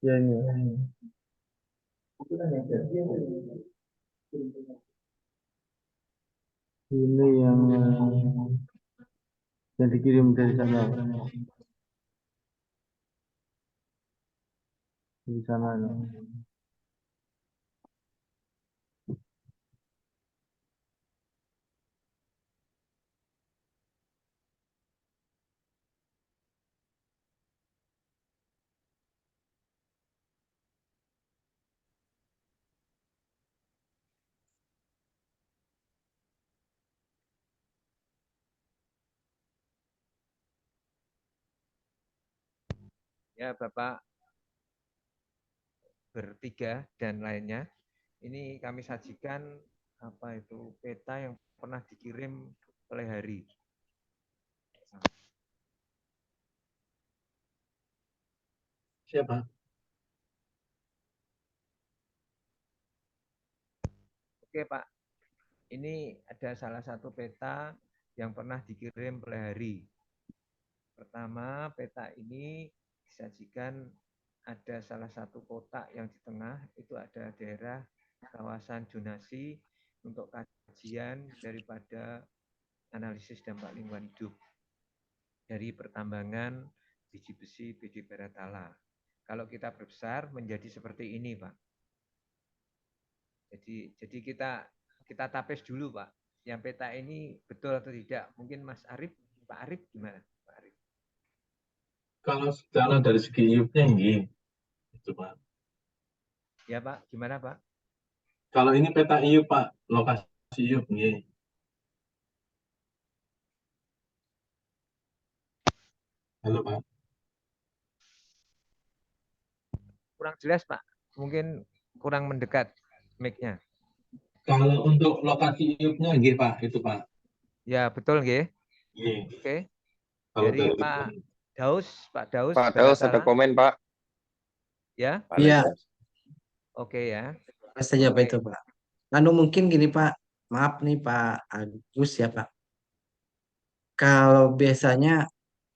Ya ini. Ini yang dikirim dari sana, Pak. Di sana. Ya, Bapak bertiga dan lainnya. Ini kami sajikan apa itu peta yang pernah dikirim oleh Hari. Siapa? Oke, Pak. Ini ada salah satu peta yang pernah dikirim oleh Hari. Pertama, peta ini disajikan ada salah satu kotak yang di tengah, itu ada daerah kawasan zonasi untuk kajian daripada analisis dampak lingkungan hidup dari pertambangan biji besi biji bara tala. Kalau kita berbesar menjadi seperti ini, Pak. Jadi kita tapis dulu, Pak. Yang peta ini betul atau tidak? Mungkin Mas Arif, Pak Arif gimana, Pak Arif? Kalau secara dari segi iupnya ini, itu Pak. Ya Pak, gimana Pak? Kalau ini peta iup Pak, lokasi iup ini. Halo Pak. Kurang jelas Pak, mungkin kurang mendekat mic-nya. Kalau untuk lokasi iupnya nggih Pak, itu Pak. Ya betul nggih. Nggih. Oke. Kalau Dari dari Pak Daus, Pak Daus Pak Daus ada Baratala. komen Pak. Ya. Iya, Oke ya. saja Pak Oke. itu Pak. Anu mungkin gini Pak, maaf nih Pak Agus ya Pak. Kalau biasanya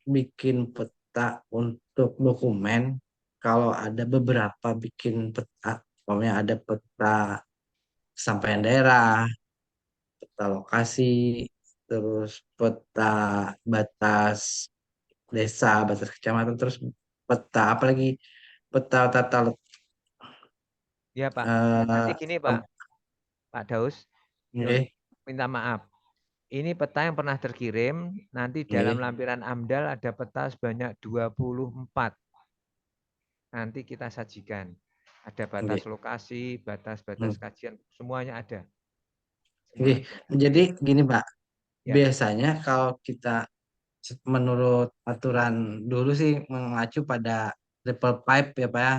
bikin peta untuk dokumen, kalau ada beberapa bikin peta, pokoknya ada peta sampaian daerah, peta lokasi, terus peta batas desa, batas kecamatan, terus peta apalagi peta tata Ya Pak. Nanti eh, gini Pak, Pak Daus, nggih, minta maaf. Ini peta yang pernah terkirim, nanti dalam nggih, lampiran AMDAL ada peta sebanyak 24. Nanti kita sajikan. Ada batas nggih. lokasi, batas-batas Hmm. kajian, semuanya ada. Oke, Semua ada. jadi gini Pak, Ya, biasanya kalau kita menurut aturan dulu sih mengacu pada triple pipe ya Pak ya,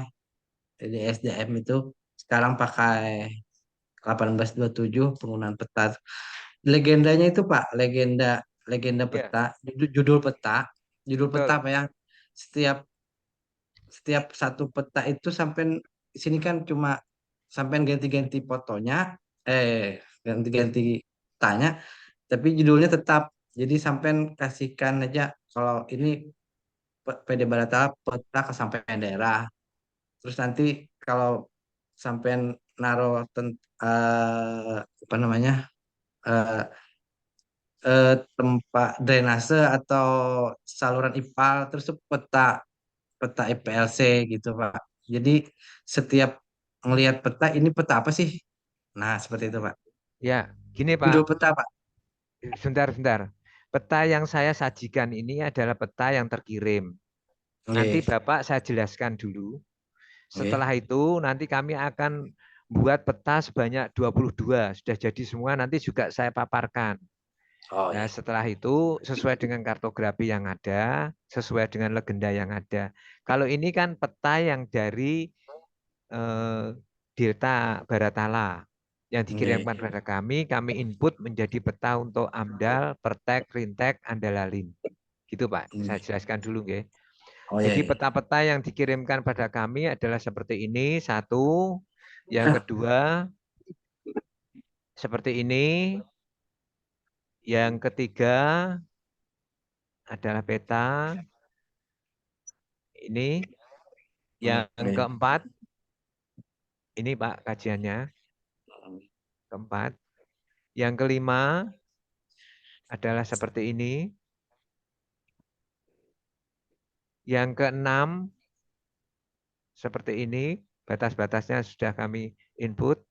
jadi SDM itu sekarang pakai 1827 penggunaan peta. Legendanya itu Pak, legenda legenda ya, peta, judul peta betul. Pak ya. Setiap setiap satu peta itu sampai sini kan cuma sampai ganti-ganti fotonya, ganti-ganti tanya, tapi judulnya tetap. Jadi sampai kasihkan aja kalau ini PD Baratala peta kesampaian daerah. Terus nanti kalau sampai naruh apa namanya eh, tempat drainase atau saluran IPAL terus tuh peta peta IPLC gitu Pak. Jadi setiap ngelihat peta ini peta apa sih? Nah seperti itu Pak. Ya, gini Judul Pak, peta Pak. sebentar. Peta yang saya sajikan ini adalah peta yang terkirim. Nanti Oke, Bapak saya jelaskan dulu. oke, Setelah itu nanti kami akan buat peta sebanyak 22. Sudah jadi semua, nanti juga saya paparkan. oh Nah, ya, setelah itu sesuai dengan kartografi yang ada, sesuai dengan legenda yang ada. Kalau ini kan peta yang dari eh, Delta Baratala yang oke, dikirimkan kepada kami input menjadi peta untuk AMDAL, Pertek, Rintek, Andalalin. Gitu Pak, saya jelaskan dulu nggih. oh ya, Jadi ya. peta-peta yang dikirimkan pada kami adalah seperti ini, satu. Yang kedua seperti ini. Yang ketiga adalah peta ini. Yang keempat ini Pak kajiannya. Keempat. Yang kelima adalah seperti ini. Yang keenam seperti ini. Batas-batasnya sudah kami input.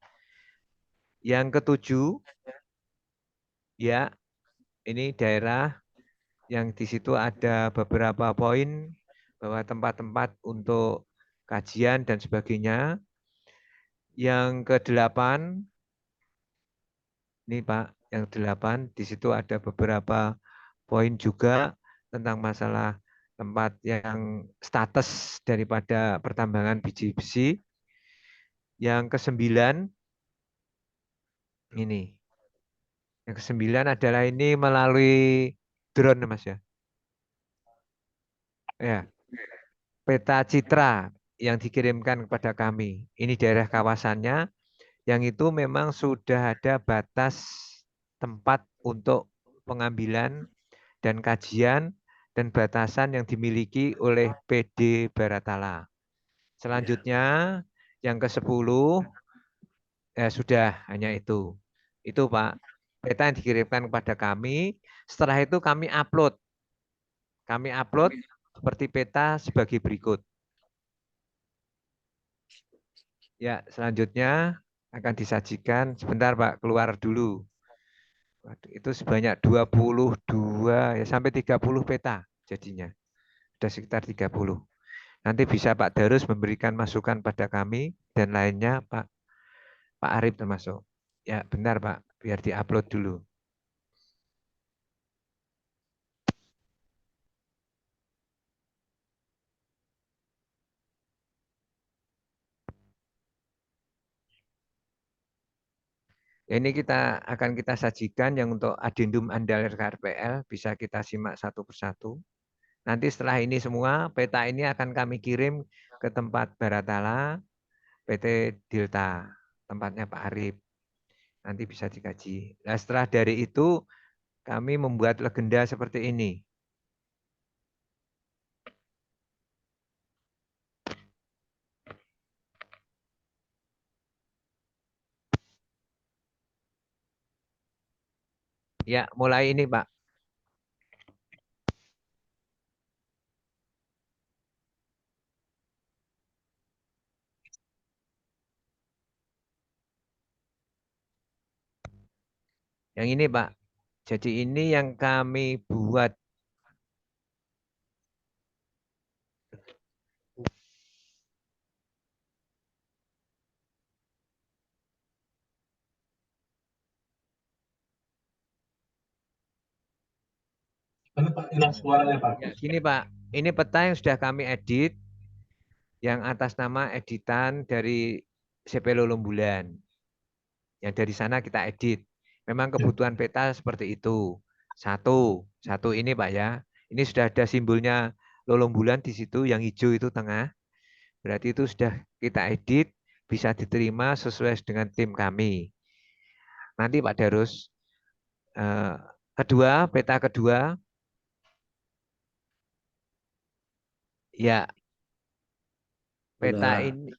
Yang ketujuh, ya ini daerah yang di situ ada beberapa poin bahwa tempat-tempat untuk kajian dan sebagainya. Yang kedelapan, ini Pak, yang delapan di situ ada beberapa poin juga tentang masalah tempat yang status daripada pertambangan biji besi. Yang kesembilan ini. Yang kesembilan adalah ini melalui drone Mas ya. Ya, peta citra yang dikirimkan kepada kami. Ini daerah kawasannya yang itu memang sudah ada batas tempat untuk pengambilan dan kajian dan batasan yang dimiliki oleh PD Baratala. Selanjutnya yang ke-10 ya sudah hanya itu. Itu Pak, peta yang dikirimkan kepada kami. Setelah itu kami upload. Kami upload seperti peta sebagai berikut. Ya, selanjutnya akan disajikan. Sebentar Pak, keluar dulu. Itu sebanyak 22 ya sampai 30 peta jadinya. Sudah sekitar 30. Nanti bisa Pak Darus memberikan masukan pada kami dan lainnya Pak Arif termasuk. Ya, benar Pak, biar diupload dulu. Ini akan kita sajikan yang untuk adendum andal RKRPL, bisa kita simak satu persatu. Nanti setelah ini semua, peta ini akan kami kirim ke tempat Baratala, PT Delta, tempatnya Pak Arif. Nanti bisa dikaji. Nah, setelah dari itu, kami membuat legenda seperti ini. Ya, mulai ini Pak. Yang ini Pak. Jadi ini yang kami buat. Mana Pak hilang suaranya Pak? Ya, gini Pak. Ini peta yang sudah kami edit. Yang atas nama editan dari CP Lolombulan. Yang dari sana kita edit. Memang kebutuhan peta seperti itu. Satu ini Pak ya. Ini sudah ada simbolnya Lolombulan di situ, yang hijau itu tengah. Berarti itu sudah kita edit, bisa diterima sesuai dengan tim kami. Nanti Pak Darus, peta kedua, ya peta ini.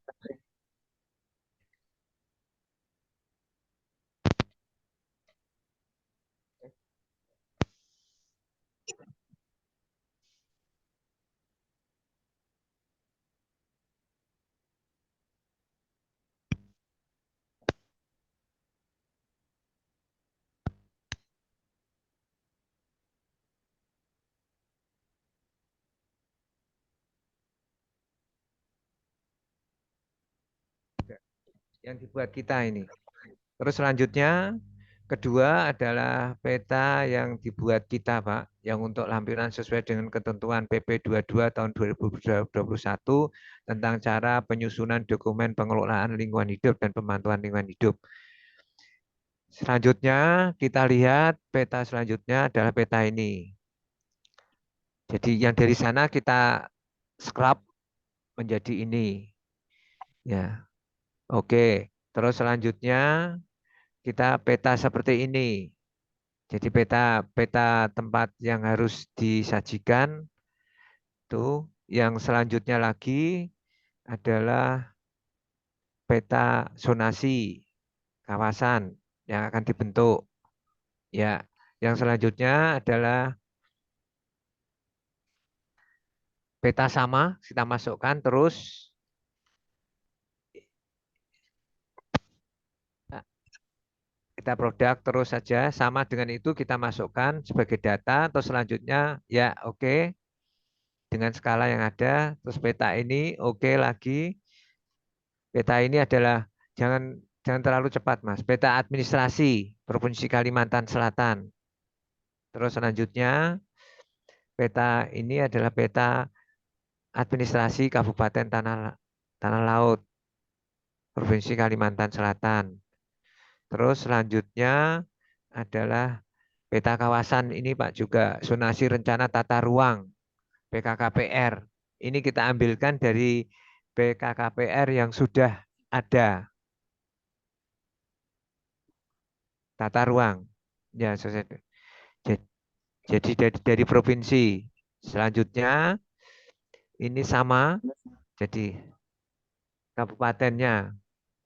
Yang dibuat kita ini. Terus selanjutnya, kedua adalah peta yang dibuat kita, Pak, yang untuk lampiran sesuai dengan ketentuan PP 22 tahun 2021 tentang cara penyusunan dokumen pengelolaan lingkungan hidup dan pemantauan lingkungan hidup. Selanjutnya, kita lihat peta selanjutnya adalah peta ini. Jadi yang dari sana kita scrub menjadi ini. Ya. Oke, terus selanjutnya kita peta seperti ini. Jadi peta tempat yang harus disajikan tuh. Yang selanjutnya lagi adalah peta zonasi kawasan yang akan dibentuk. Ya, yang selanjutnya adalah peta sama kita masukkan terus kita produk terus saja sama dengan itu kita masukkan sebagai data terus selanjutnya ya oke dengan skala yang ada terus peta ini oke lagi peta ini adalah jangan jangan terlalu cepat Mas peta administrasi Provinsi Kalimantan Selatan terus selanjutnya peta ini adalah peta administrasi Kabupaten Tanah Laut Provinsi Kalimantan Selatan terus selanjutnya adalah peta kawasan ini Pak juga zonasi rencana tata ruang PKKPR. Ini kita ambilkan dari PKKPR yang sudah ada tata ruang. Ya, jadi dari provinsi. Selanjutnya ini sama jadi kabupatennya.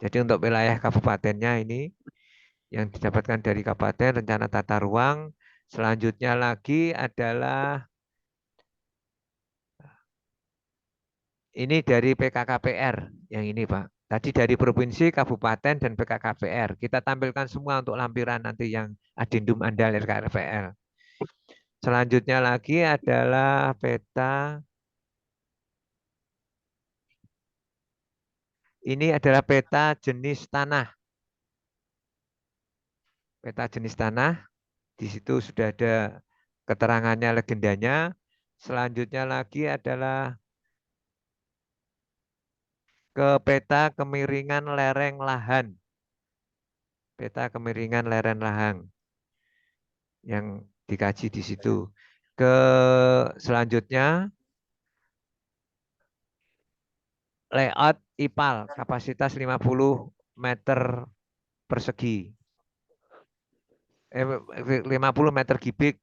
Jadi untuk wilayah kabupatennya ini yang didapatkan dari kabupaten rencana tata ruang. Selanjutnya lagi adalah ini dari PKKPR yang ini Pak. Tadi dari provinsi, kabupaten, dan PKKPR. Kita tampilkan semua untuk lampiran nanti yang adendum andal RKRPL. Selanjutnya lagi adalah peta. Ini adalah peta jenis tanah. Peta jenis tanah. Di situ sudah ada keterangannya, legendanya. Selanjutnya lagi adalah ke peta kemiringan lereng lahan. Peta kemiringan lereng lahan yang dikaji di situ. Ke selanjutnya layout IPAL kapasitas 50 meter persegi. 50 meter kubik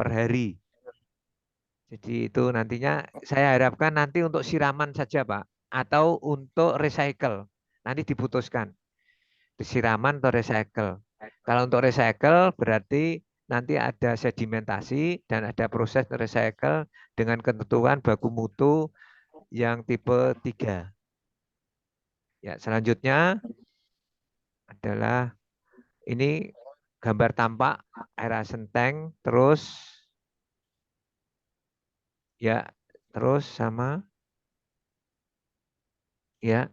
per hari. Jadi itu nantinya saya harapkan nanti untuk siraman saja Pak atau untuk recycle. Nanti diputuskan siraman atau recycle. Kalau untuk recycle berarti nanti ada sedimentasi dan ada proses recycle dengan ketentuan baku mutu yang tipe 3. Ya, selanjutnya adalah ini gambar tampak aeration tank terus ya terus sama ya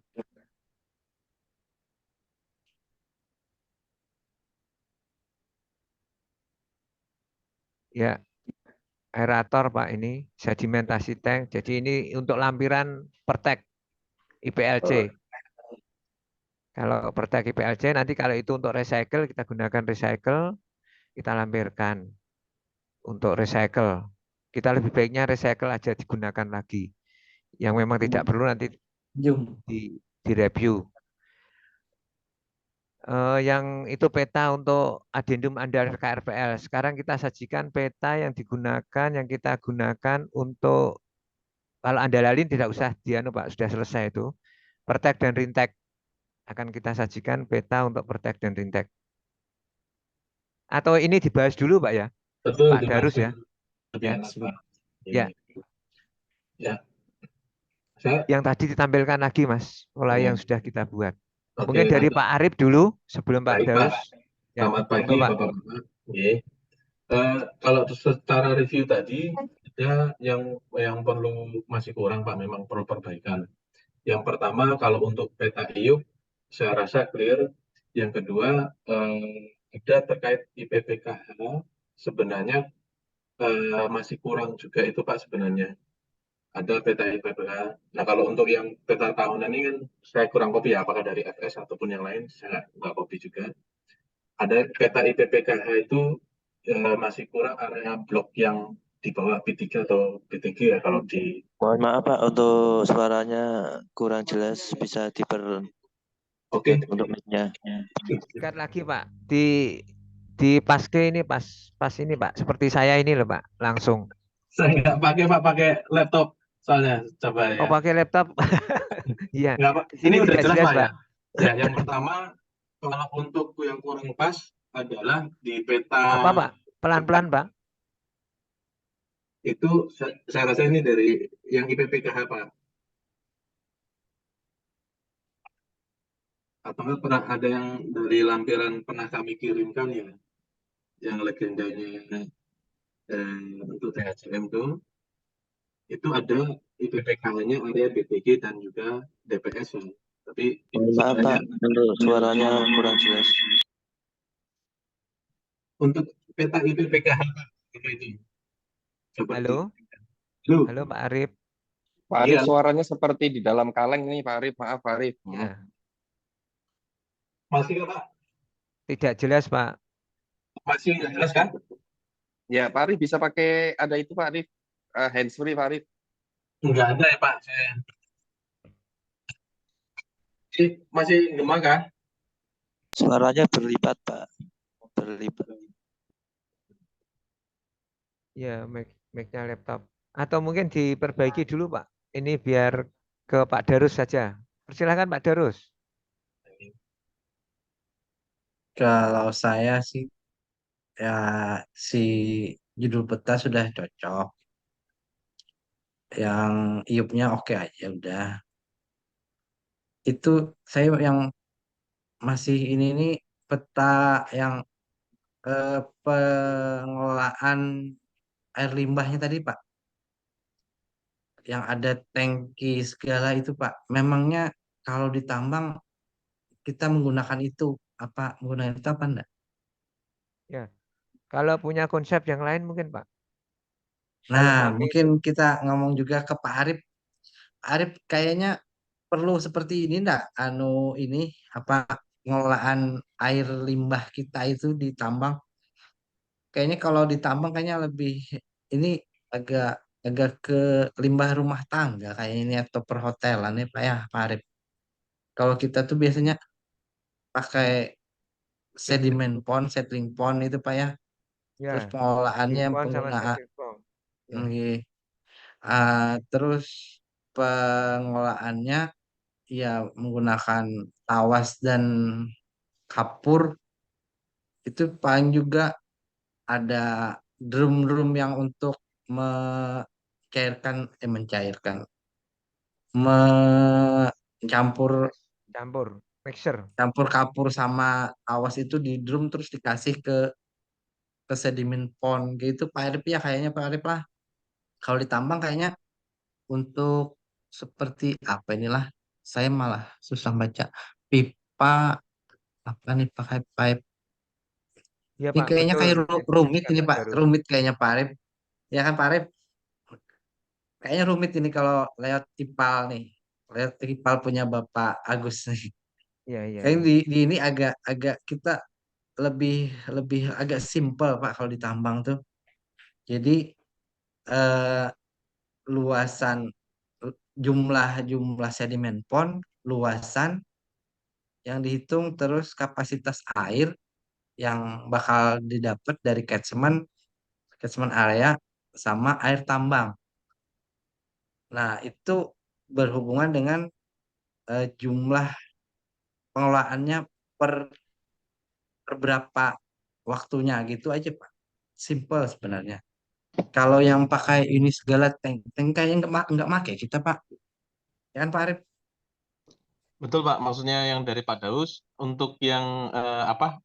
ya aerator Pak ini sedimentasi tank. Jadi ini untuk lampiran pertek IPLC. Kalau pertek IPLC nanti kalau itu untuk recycle kita gunakan recycle kita lampirkan untuk recycle. Kita lebih baiknya recycle aja digunakan lagi. Yang memang tidak perlu nanti di review. Yang itu peta untuk adendum andal KRPL. Sekarang kita sajikan peta yang digunakan, yang kita gunakan untuk kalau andalalin tidak usah dianu Pak, sudah selesai itu. Pertek dan Rintek akan kita sajikan peta untuk Pertek dan Rintek. Atau ini dibahas dulu Pak ya, Betul, Pak Darus ya. lebih Ya. enak Pak. Ya. Ya. Yang tadi ditampilkan lagi Mas, pola yang sudah kita buat. Mungkin dari Pak Arif dulu sebelum Pak Darus. Ya, selamat pagi Bapak-Bapak. Kalau secara review tadi ada yang perlu masih kurang Pak, memang perlu perbaikan. Yang pertama kalau untuk peta IUP saya rasa clear. Yang kedua ada terkait IPPKH sebenarnya masih kurang juga itu Pak sebenarnya. Ada peta IPPKH. Nah kalau untuk yang peta tahunan ini kan saya kurang copy ya, apakah dari FS ataupun yang lain saya nggak copy juga. Ada peta IPPKH itu masih kurang area blok yang di bawah B3 atau B3 ya kalau di. Mohon maaf Pak, untuk suaranya kurang jelas, bisa Oke. untuk mic-nya. Dekat lagi Pak. Di paske ini pas ini Pak. Seperti saya ini loh Pak. Langsung. Saya nggak pakai Pak, pakai laptop soalnya. Coba Oh ya. pakai laptop. Iya. Nggak, Pak. Di Ini sini udah tidak jelas jelas Pak ya. Pak. Ya, yang pertama kalau untuk yang kurang pas adalah di peta Apa Pak? Pelan-pelan Pak. itu saya rasa ini dari yang IPPKH Pak. Atau nggak pernah ada yang dari lampiran pernah kami kirimkan ya, yang legendanya untuk THCM itu ada IPPKH-nya area BTG dan juga DPS ya. Tapi Maaf Pak, untuk suaranya kurang jelas. untuk peta IPPKH Pak, apa itu? Coba Halo. Halo. Halo Pak Arif. Pak Arif, Iya. suaranya seperti di dalam kaleng nih Pak Arif. Maaf Pak Arif. Ya. Masih nggak Pak? Tidak jelas Pak. Masih nggak jelas kan? Ya Pak Arif bisa pakai ada itu Pak Arif. Handsfree Pak Arif. Nggak ada ya Pak. Masih gemar kan? Suaranya berlipat Pak, berlipat. Ya, mic-nya laptop. Atau mungkin diperbaiki dulu Pak. Ini biar ke Pak Darus saja. Persilahkan Pak Darus. Kalau saya sih ya si judul peta sudah cocok. Yang iupnya oke aja udah. Itu saya yang masih ini peta yang pengelolaan air limbahnya tadi Pak. Yang ada tangki segala itu Pak. Memangnya kalau ditambang kita menggunakan itu menggunakan itu apa enggak? Ya. Kalau punya konsep yang lain mungkin Pak. Kalau Nah, kami mungkin kita ngomong juga ke Pak Arif. Pak Arif kayaknya perlu seperti ini enggak? Ini apa pengelolaan air limbah kita itu ditambang. Kayaknya kalau ditambang kayaknya lebih ini agak agak ke limbah rumah tangga kayak ini atau perhotelan ya Pak ya Pak Arif. Kalau kita tuh biasanya pakai sedimen pond, settling pond itu Pak ya. Terus ya pengolahannya Pimpon sama penggunaan setting form. Ya. terus pengolahannya ya menggunakan tawas dan kapur itu paling juga ada drum-drum yang untuk mencairkan mencampur Campur, mixer. campur kapur sama tawas itu di drum terus dikasih ke sedimen pond gitu Pak Arif ya kayaknya Pak Arif lah kalau ditambang kayaknya untuk seperti apa inilah saya malah susah baca pipa apa nih pakai pipe Ya ini Pak, kayaknya betul. kayak rumit Definisikan ini Pak Pak Darus. rumit kayaknya Pak Arif ya kan Pak Arif kayaknya rumit ini kalau lewat tipal nih lewat tipal punya Bapak Agus nih Iya, iya, kayaknya iya. di ini agak agak kita lebih lebih agak simpel Pak kalau ditambang tuh jadi eh, luasan jumlah jumlah sedimen pond luasan yang dihitung terus kapasitas air yang bakal didapat dari catchment area sama air tambang. Nah, itu berhubungan dengan jumlah pengelolaannya per, per berapa waktunya gitu aja, Pak. Simple sebenarnya. Kalau yang pakai ini segala tank kayaknya nggak make kita, Pak. Ya kan, Pak Arif? Betul Pak, maksudnya yang dari Pak Daus untuk yang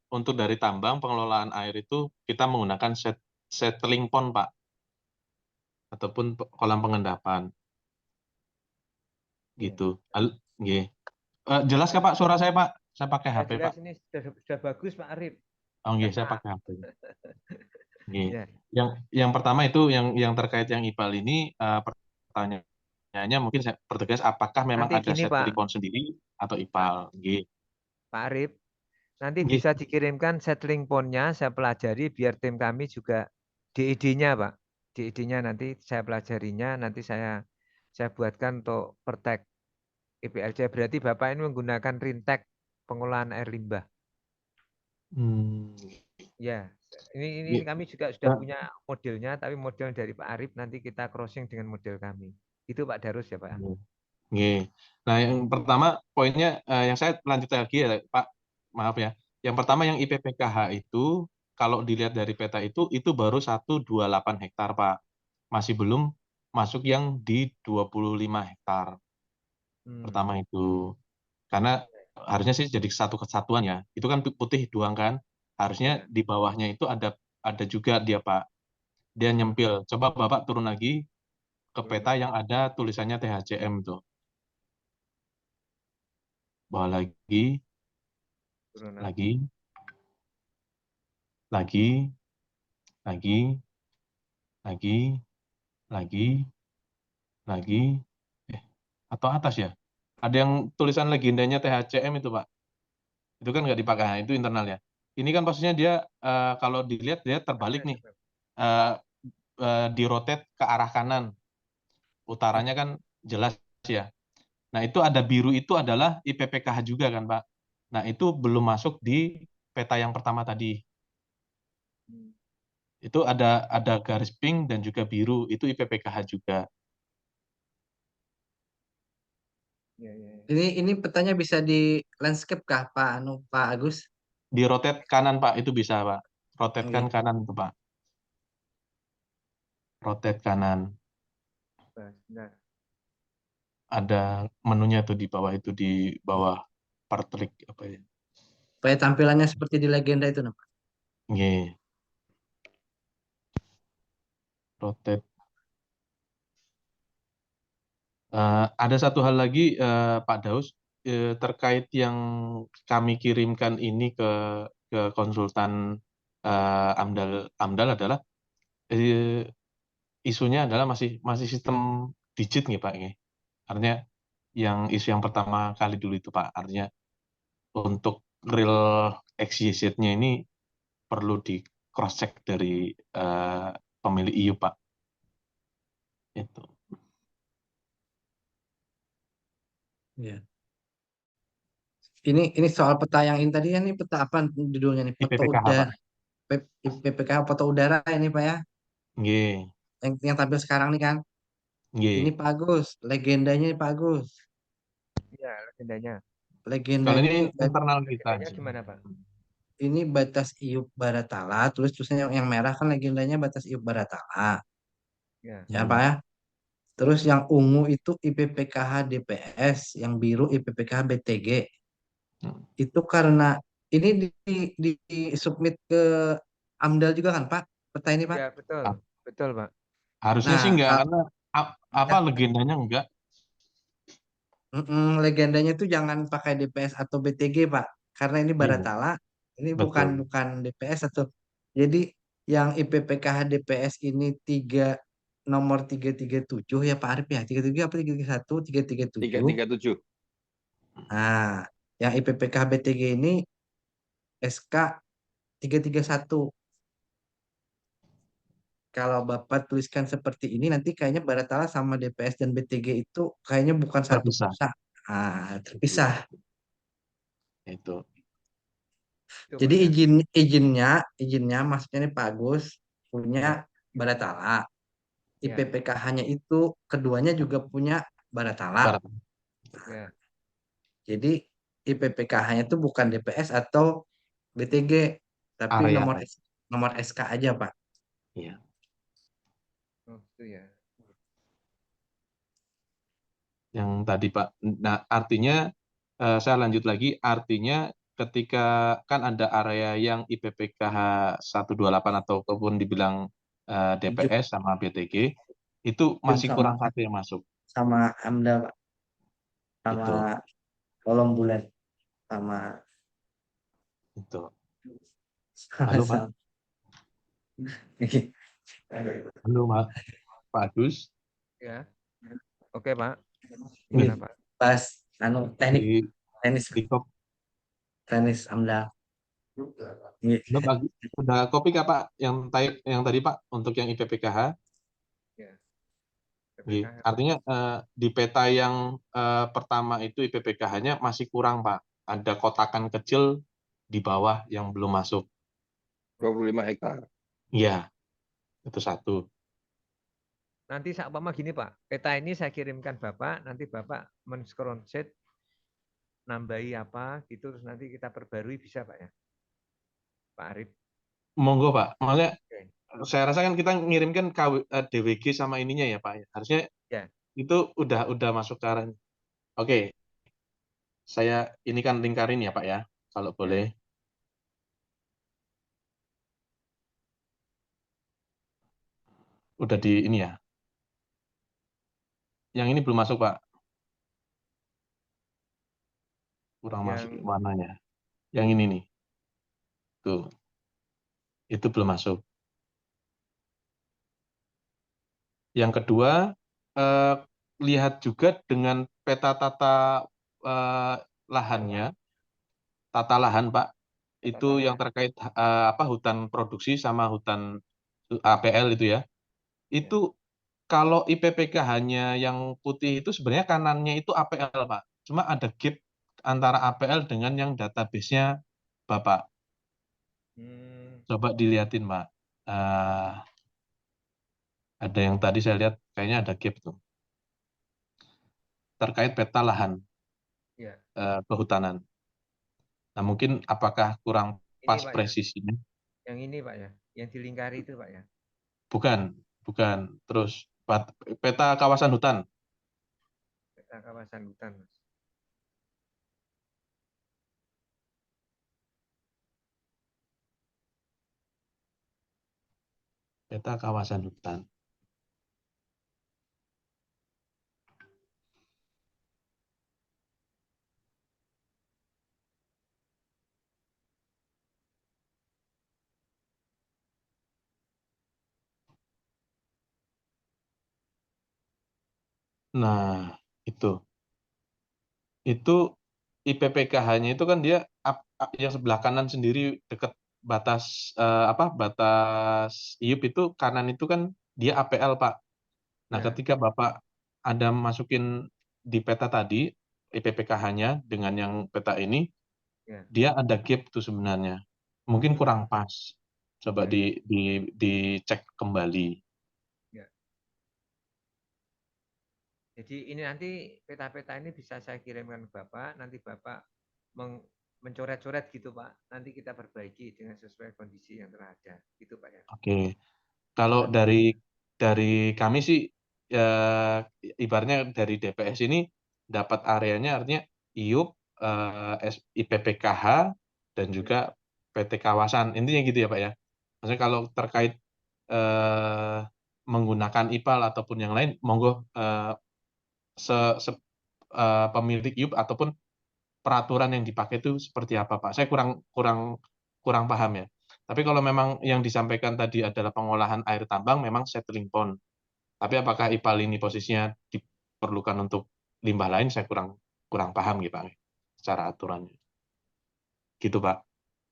untuk dari tambang pengelolaan air itu kita menggunakan settling pond Pak ataupun kolam pengendapan Iya. gitu. Nggih. Jelas kah Pak suara saya Pak? Saya pakai Ya, HP jelas Pak. ini sudah bagus Pak Arif. Oh nggih, saya Cakap. pakai HP. Nggih. Ya, Yang pertama itu yang terkait yang IPAL ini pertanyaannya mungkin saya pertegas apakah memang nanti ada gini Pak, settling pond sendiri atau IPAL? Nggih. Pak Arif. Nanti Nggih. bisa dikirimkan settling point-nya, saya pelajari biar tim kami juga DID-nya Pak. DID-nya nanti saya pelajarinya, nanti saya buatkan untuk pertek IPLC. Berarti Bapak ini menggunakan Rintek pengolahan air limbah. Hmm. Ya, ini Nggih. kami juga sudah Nah, punya modelnya, tapi model dari Pak Arif nanti kita crossing dengan model kami. Itu Pak Darus ya Pak. nggih. Nah, yang pertama poinnya yang saya lanjut lagi ya, Pak. Maaf ya. Yang pertama yang IPPKH itu kalau dilihat dari peta itu baru 128 hektar, Pak. Masih belum masuk yang di 25 hektar. Pertama itu. Karena harusnya sih jadi satu kesatuan ya. Itu kan putih doang kan. Harusnya Ya. di bawahnya itu ada juga dia, Pak. Dia nyempil. Coba Bapak turun lagi ke peta yang ada tulisannya THCM tuh. Bawah lagi, Turun lagi, lagi, lagi, lagi, lagi, atau atas ya? Ada yang tulisan legendanya THCM itu, Pak. Itu kan nggak dipakai, nah, itu internal ya. Ini kan posisinya dia kalau dilihat dia terbalik nih, di rotate ke arah kanan. Utaranya kan jelas ya. Nah, itu ada biru itu adalah IPPKH juga kan, Pak. Nah, itu belum masuk di peta yang pertama tadi. Itu ada garis pink dan juga biru, itu IPPKH juga. Ya. Ini petanya bisa di landscape kah Pak Agus? Di rotate kanan, Pak, itu bisa, Pak. Rotate kan Oke. kanan tuh, Pak. Rotate kanan. Benar. Ada menunya tuh di bawah itu, di bawah partrik apa ya. Supaya tampilannya seperti di legenda itu, Pak. Nggih. Rotate. Ada satu hal lagi, Pak Daus, terkait yang kami kirimkan ini ke konsultan AMDAL adalah isunya adalah masih sistem digit nih, Pak. Nggih. Artinya yang isu yang pertama kali dulu itu, Pak. Artinya untuk real XYZ-nya ini perlu di cross check dari pemilik EU, Pak. Itu. Iya. Ini soal peta yang ini tadi ini peta apa judulnya nih? Foto IPPKH, Pak. udara. PPK foto udara ini Pak ya. Nggih. Yang tampil sekarang nih kan. Ini Nggih. Pak Agus, legendanya nih Pak Agus. Ya, legendanya. Kalau Legendanya ini internal kita. Legendanya gimana Pak? ini batas iup baratala, tulisnya yang merah kan legendanya batas iup baratala. Ya. Ya Pak ya. Terus yang ungu itu IPPKH DPS, yang biru IPPKH BTG. Itu karena ini di submit ke AMDAL juga kan Pak? Peta ini Pak? Ya, betul. Betul, Pak. Harusnya sih Nah, enggak, karena apa legendanya enggak. legendanya itu jangan pakai DPS atau BTG Pak, karena ini Iya, baratala, ini bukan betul. bukan DPS atau jadi yang IPPKH DPS ini nomor 337 ya Pak Arif ya 37 apa 331 337. 337. Nah, yang IPPKH BTG ini SK 331. Kalau Bapak tuliskan seperti ini nanti kayaknya baratala sama DPS dan BTG itu kayaknya bukan satu Terpisah. perusahaan. Terpisah. Itu. Itu, Jadi Pak, ya. izinnya maksudnya nih Pak Agus punya baratala. Ya. IPPKH-nya itu keduanya juga punya baratala. Barat. Ya. Jadi IPPKH-nya itu bukan DPS atau BTG, tapi Area. nomor SK aja Pak. Iya. Oh, itu ya. Yang tadi, Pak. Nah, artinya saya lanjut lagi, artinya ketika kan ada area yang IPPKH 128 ataupun dibilang DPS sama BTG, itu masih kurang satu yang masuk. Sama AMDA Pak, sama Itu. kolom bulat sama Itu. Halo, Pak. Halo, Pak Agus. Ya. Oke, Pak. Ini Gimana, Pak? pas teknik Di tenis AMDA. udah kopi nggak, Pak? Yang tadi, Pak, untuk yang IPPKH? Ya. Artinya di peta yang pertama itu IPPKH-nya masih kurang, Pak. ada kotakan kecil di bawah yang belum masuk. 25 hektar. Iya, itu satu. Nanti seumpama gini Pak, peta ini saya kirimkan Bapak, nanti Bapak men-screenshot nambahi apa gitu, terus nanti kita perbarui bisa Pak ya, Pak Arif. Monggo Pak, maksudnya Oke. saya rasa kan kita ngirimkan DWG sama ininya ya Pak. Harusnya Ya. itu udah masuk ke arah. Oke, saya ini kan lingkarin ya Pak ya, kalau boleh. Udah di ini ya. Yang ini belum masuk Pak. Kurang masuk Yang warnanya. Yang ini nih. Tuh. Itu belum masuk. Yang kedua, lihat juga dengan peta tata lahannya, tata lahan Pak. Itu yang terkait hutan produksi sama hutan APL itu ya. Itu kalau IPPK-nya yang putih itu sebenarnya kanannya itu APL Pak. Cuma ada gap antara APL dengan yang database-nya Bapak. Coba dilihatin Pak. Ada yang tadi saya lihat kayaknya ada gap tuh. Terkait peta lahan kehutanan. Nah mungkin apakah kurang ini pas Pak ya, presisinya? yang ini Pak ya, yang dilingkari itu Pak ya. Bukan. Terus peta kawasan hutan. Peta kawasan hutan Mas. Peta kawasan hutan. Nah, itu IPPKH-nya itu kan dia yang sebelah kanan sendiri dekat batas batas IUP itu kanan itu kan dia APL Pak. Nah, ketika Bapak ada masukin di peta tadi IPPKH-nya dengan yang peta ini, dia ada gap tuh sebenarnya. Mungkin kurang pas. Coba dicek kembali. Jadi ini nanti peta-peta ini bisa saya kirimkan ke Bapak, nanti Bapak mencoret-coret gitu Pak, nanti kita perbaiki dengan sesuai kondisi yang terada, gitu Pak ya. Oke, kalau dari kami sih ibaratnya dari DPS ini dapat areanya artinya IUP, IPPKH dan juga PT Kawasan, intinya gitu ya Pak ya. Maksudnya kalau terkait menggunakan IPAL ataupun yang lain, monggo pemilik IUP ataupun peraturan yang dipakai itu seperti apa Pak? Saya kurang paham ya. Tapi kalau memang yang disampaikan tadi adalah pengolahan air tambang, memang settling pond. Tapi apakah IPAL ini posisinya diperlukan untuk limbah lain, saya kurang paham gitu Pak, secara aturannya. Gitu Pak.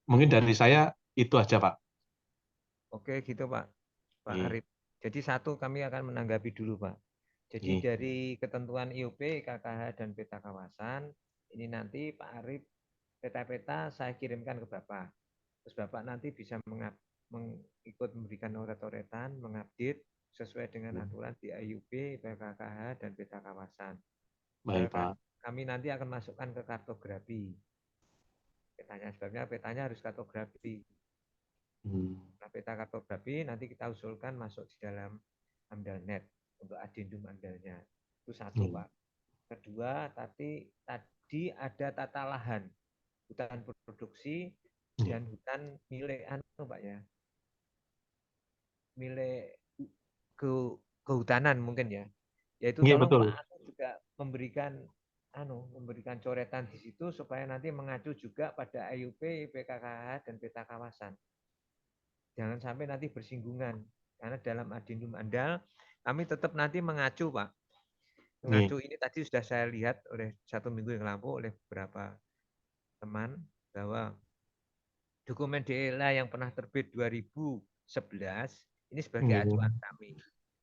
Mungkin dari saya itu aja Pak. Oke gitu Pak Arif. Jadi satu kami akan menanggapi dulu Pak. Jadi dari ketentuan IUP, KKH, dan peta kawasan, ini nanti Pak Arif peta-peta saya kirimkan ke Bapak. Terus Bapak nanti bisa ikut memberikan coret-coretan, mengupdate sesuai dengan aturan di IUP, PKKH, dan peta kawasan. Baik Pak. Kami nanti akan masukkan ke kartografi. Sebabnya petanya harus kartografi. Nah, peta kartografi nanti kita usulkan masuk di dalam AMDALNet untuk adendum AMDALnya. Itu satu Pak. Kedua, tadi ada tata lahan, hutan produksi dan hutan milik Pak ya. Milik kehutanan mungkin ya. Yaitu tolong Pak juga memberikan coretan di situ supaya nanti mengacu juga pada IUP, PKKH, dan peta kawasan. Jangan sampai nanti bersinggungan. Karena dalam adendum AMDAL, kami tetap nanti mengacu, Pak. Mengacu ini tadi sudah saya lihat oleh 1 minggu yang lalu oleh beberapa teman, bahwa dokumen DLA yang pernah terbit 2011, ini sebagai acuan kami.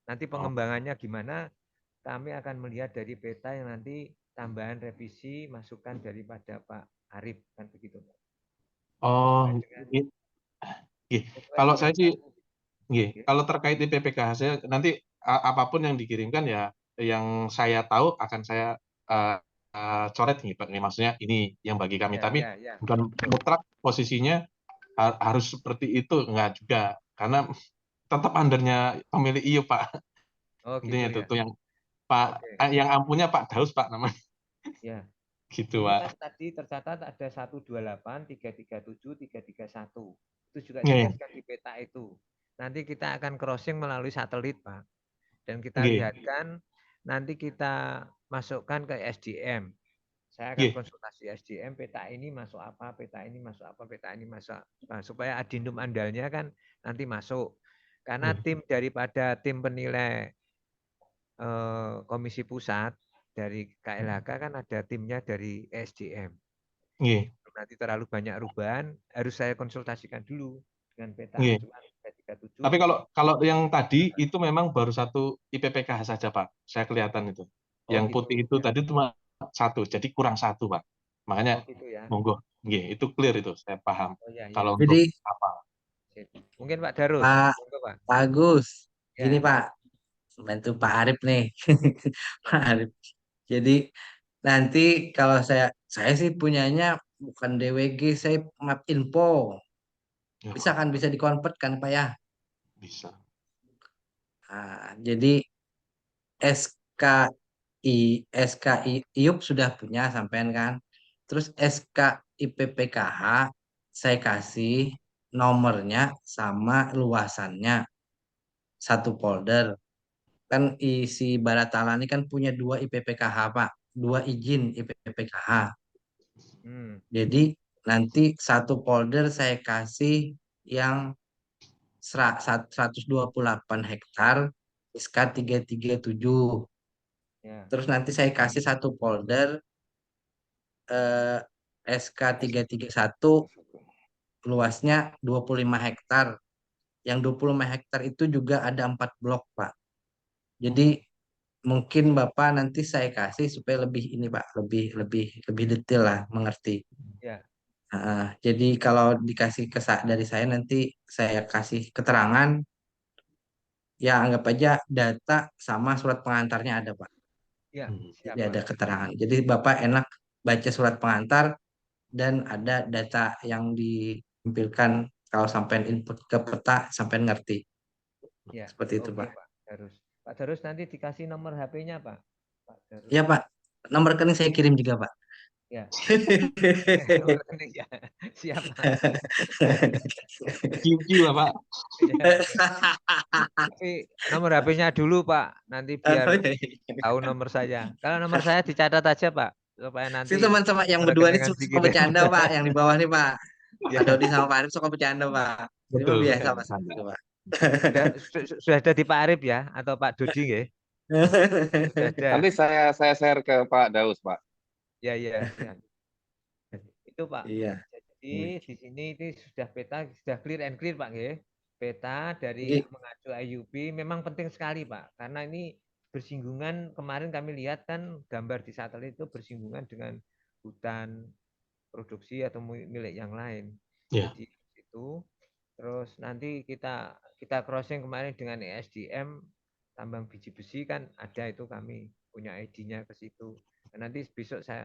Nanti pengembangannya gimana, kami akan melihat dari peta yang nanti tambahan revisi, masukan daripada Pak Arif kan begitu. Oh, Sesuai dengan nggih. Nggih. sesuai Kalau dengan saya sih, satu. nggih, Oke. kalau terkait IPPKH saya nanti apapun yang dikirimkan ya yang saya tahu akan saya eh, coret nih Pak. Nih, maksudnya ini yang bagi kami. Ya, Tapi ya, ya. bukan Betul. mutlak posisinya harus seperti itu, enggak juga. Karena tetap undernya pemilik IO Pak. Oh Intinya gitu itu ya. tuh yang Pak Oke. yang ampunya Pak Daus Pak namanya. Ya. Gitu Ini kan Pak. tadi tercatat ada 128, 337, 331. Itu juga Nggih, dituliskan di peta itu. Nanti kita akan crossing melalui satelit, Pak. Dan kita nggih, lihatkan, nanti kita masukkan ke SDM. Saya akan nggih, konsultasi SDM, peta ini masuk apa, peta ini masuk apa, peta ini masuk apa. Supaya adendum andalnya kan nanti masuk. Karena nggih, tim daripada tim penilai Komisi Pusat dari KLHK kan ada timnya dari SDM. nggih, Nanti terlalu banyak perubahan, harus saya konsultasikan dulu dengan peta. nggih. Cuma 337, Tapi kalau yang tadi itu memang baru satu IPPKH saja Pak. Saya kelihatan itu. oh Yang gitu putih itu ya. tadi cuma satu, jadi kurang satu Pak. Oh Makanya gitu ya. monggo, nggih, itu clear itu, saya paham. Oh ya ya. Kalau Jadi untuk apa? Sip. Mungkin Pak Darus. Pak Monggo, Pak. Pak Agus, gini Ya. Pak, bantu Pak Arif nih. Pak Ya. Arif. Jadi nanti kalau saya sih punyanya bukan DWG, saya map info. Bisa Ya, kan bisa dikonvert kan Pak ya? bisa. Nah, jadi SKI IUP sudah punya sampean kan. Terus SKIPPKH saya kasih nomornya sama luasannya satu folder. Kan isi Baratala ini kan punya dua IPPKH Pak, dua izin IPPKH. Hmm. Jadi nanti satu folder saya kasih yang 128 hektar SK 337. Ya. Terus nanti saya kasih satu folder eh, SK 331 luasnya 25 hektar. Yang 25 hektar itu juga ada 4 blok, Pak. Jadi mungkin Bapak nanti saya kasih supaya lebih ini, Pak, lebih lebih lebih detail lah mengerti. Ya. Jadi kalau dikasih dari saya nanti saya kasih keterangan, ya anggap aja data sama surat pengantarnya ada, Pak. Ya. Hmm. Jadi Siap, Pak. ada keterangan. Jadi Bapak enak baca surat pengantar dan ada data yang ditampilkan kalau sampai input ke peta sampai ngerti. Ya. Seperti itu, Oke, Pak. Pak Darus. Pak Darus nanti dikasih nomor HP-nya, Pak. Pak Darus. Ya, Pak. Nomor rekening saya kirim juga, Pak. Ya. Nomor rekening ya. Siap, Pak. QQ lah Pak. Ya, ya. Tapi nomor HP-nya dulu, Pak. Nanti biar tahu nomor saya. Kalau nomor saya dicatat aja, Pak, supaya Si nanti teman-teman yang nomor berdua ini rekening suka dikirim. bercanda, Pak. Yang di bawah nih, Pak. Pak Ya, Dodi sama Pak Arif suka bercanda, Pak. Ini mah Betul, biasa, betul. Pak. Canda. Seperti itu, Pak. sudah ada di Pak Arif ya atau Pak Dodi ya? Sudah ada. Nanti saya share ke Pak Daus, Pak. Ya, ya, ya. Itu Pak. Iya. Jadi di sini ini sudah peta sudah clear and clear Pak ya. Peta dari Oke. mengacu IUP memang penting sekali Pak karena ini bersinggungan kemarin kami lihat kan gambar di satelit itu bersinggungan dengan hutan produksi atau milik yang lain. Ya, Jadi itu terus nanti kita crossing kemarin dengan ESDM tambang biji besi kan ada itu kami punya ID-nya ke situ. Dan nanti besok saya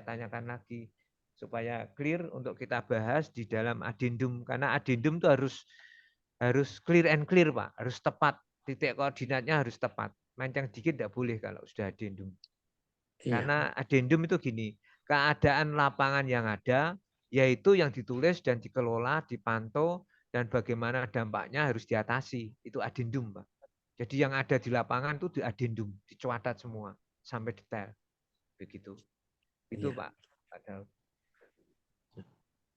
tanyakan lagi supaya clear untuk kita bahas di dalam adendum karena adendum itu harus clear and clear Pak, harus tepat titik koordinatnya harus tepat. Mancang dikit tidak boleh kalau sudah adendum. Iya. Karena adendum itu gini, keadaan lapangan yang ada yaitu yang ditulis dan dikelola, dipantau dan bagaimana dampaknya harus diatasi. Itu adendum, Pak. Jadi yang ada di lapangan itu di adendum, dicatat semua sampai detail. Begitu. Itu Iya. Pak.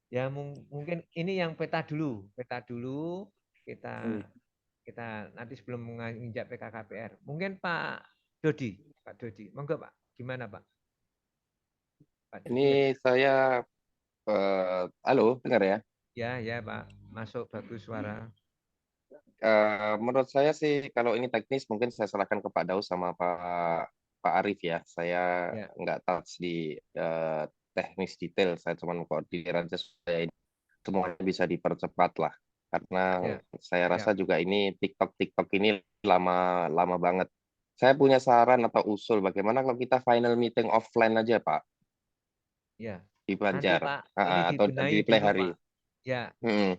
Ya mungkin ini yang peta dulu. Peta dulu kita nanti sebelum menginjak PKKPR. Mungkin Pak Dodi, monggo Pak. Gimana Pak? Pak Dodi ya. Ini saya, halo, dengar ya? Ya, ya Pak. Masuk bagus suara. Menurut saya sih kalau ini teknis mungkin saya serahkan ke Pak Daus sama Pak Arif ya. Saya Ya. nggak touch di teknis detail, saya cuma koordinir aja supaya semuanya bisa dipercepat lah. Karena Ya, saya rasa siap. juga ini TikTok ini lama banget. Saya punya saran atau usul bagaimana kalau kita final meeting offline aja, Pak, Ya. di Nanti Banjar. Pak, ini Atau dibenahi di Play dulu Hari. Pak. Ya, Hmm.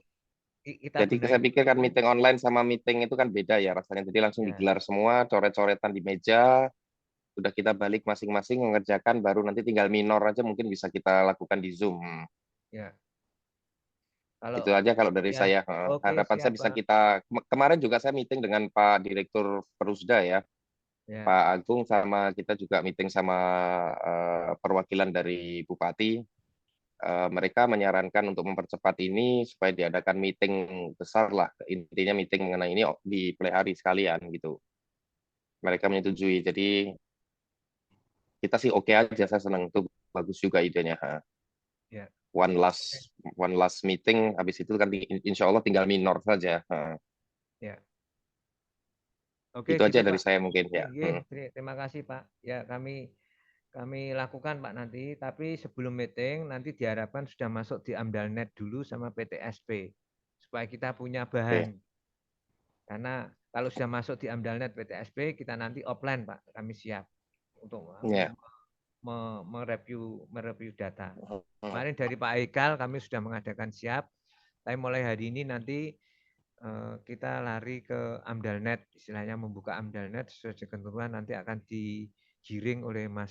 kita Jadi benahi saya pikir kan dulu. meeting online sama meeting itu kan beda ya rasanya. Jadi langsung Ya, digelar semua, coret-coretan di meja, udah kita balik masing-masing mengerjakan, baru nanti tinggal minor aja mungkin bisa kita lakukan di Zoom. ya. Itu Kalau aja kalau dari ya, saya. oke Harapan saya siap bisa Pak. kita, kemarin juga saya meeting dengan Pak Direktur Perusda ya, Ya, Pak Agung, sama kita juga meeting sama perwakilan dari Bupati. Mereka menyarankan untuk mempercepat ini supaya diadakan meeting besar lah, intinya meeting mengenai ini di Play Hari sekalian gitu. Mereka menyetujui, jadi kita sih oke aja, saya senang, itu bagus juga idenya. ya, One oke, last one last meeting, habis itu kan insya Allah tinggal minor saja. ya. Oke Itu aja gitu dari Pak. saya mungkin ya. Terima kasih Pak. Ya kami lakukan Pak nanti. Tapi sebelum meeting nanti diharapkan sudah masuk di AmdalNet dulu sama PTSP supaya kita punya Oke. bahan. Karena kalau sudah masuk di AmdalNet PTSP kita nanti offline Pak. Kami siap untuk Ya. mereview data. Kemarin dari Pak Haikal kami sudah mengadakan siap. Tapi mulai hari ini nanti kita lari ke AmdalNet, istilahnya membuka AmdalNet sesuai ketentuan nanti akan digiring oleh Mas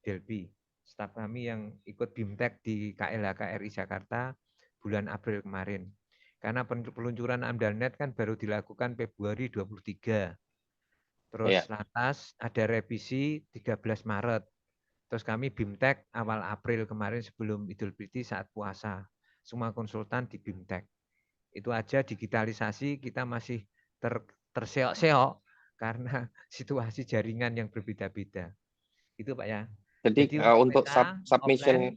Delby, staf kami yang ikut BIMTEK di KLHK RI Jakarta bulan April kemarin. Karena peluncuran AmdalNet kan baru dilakukan Februari 23. Terus Ya. lantas ada revisi 13 Maret. Terus kami BIMTEK awal April kemarin sebelum Idul Fitri saat puasa. Semua konsultan di BIMTEK. Itu aja digitalisasi kita masih terseok-seok karena situasi jaringan yang berbeda-beda. Itu Pak ya. Jadi Jadi untuk untuk peta offline,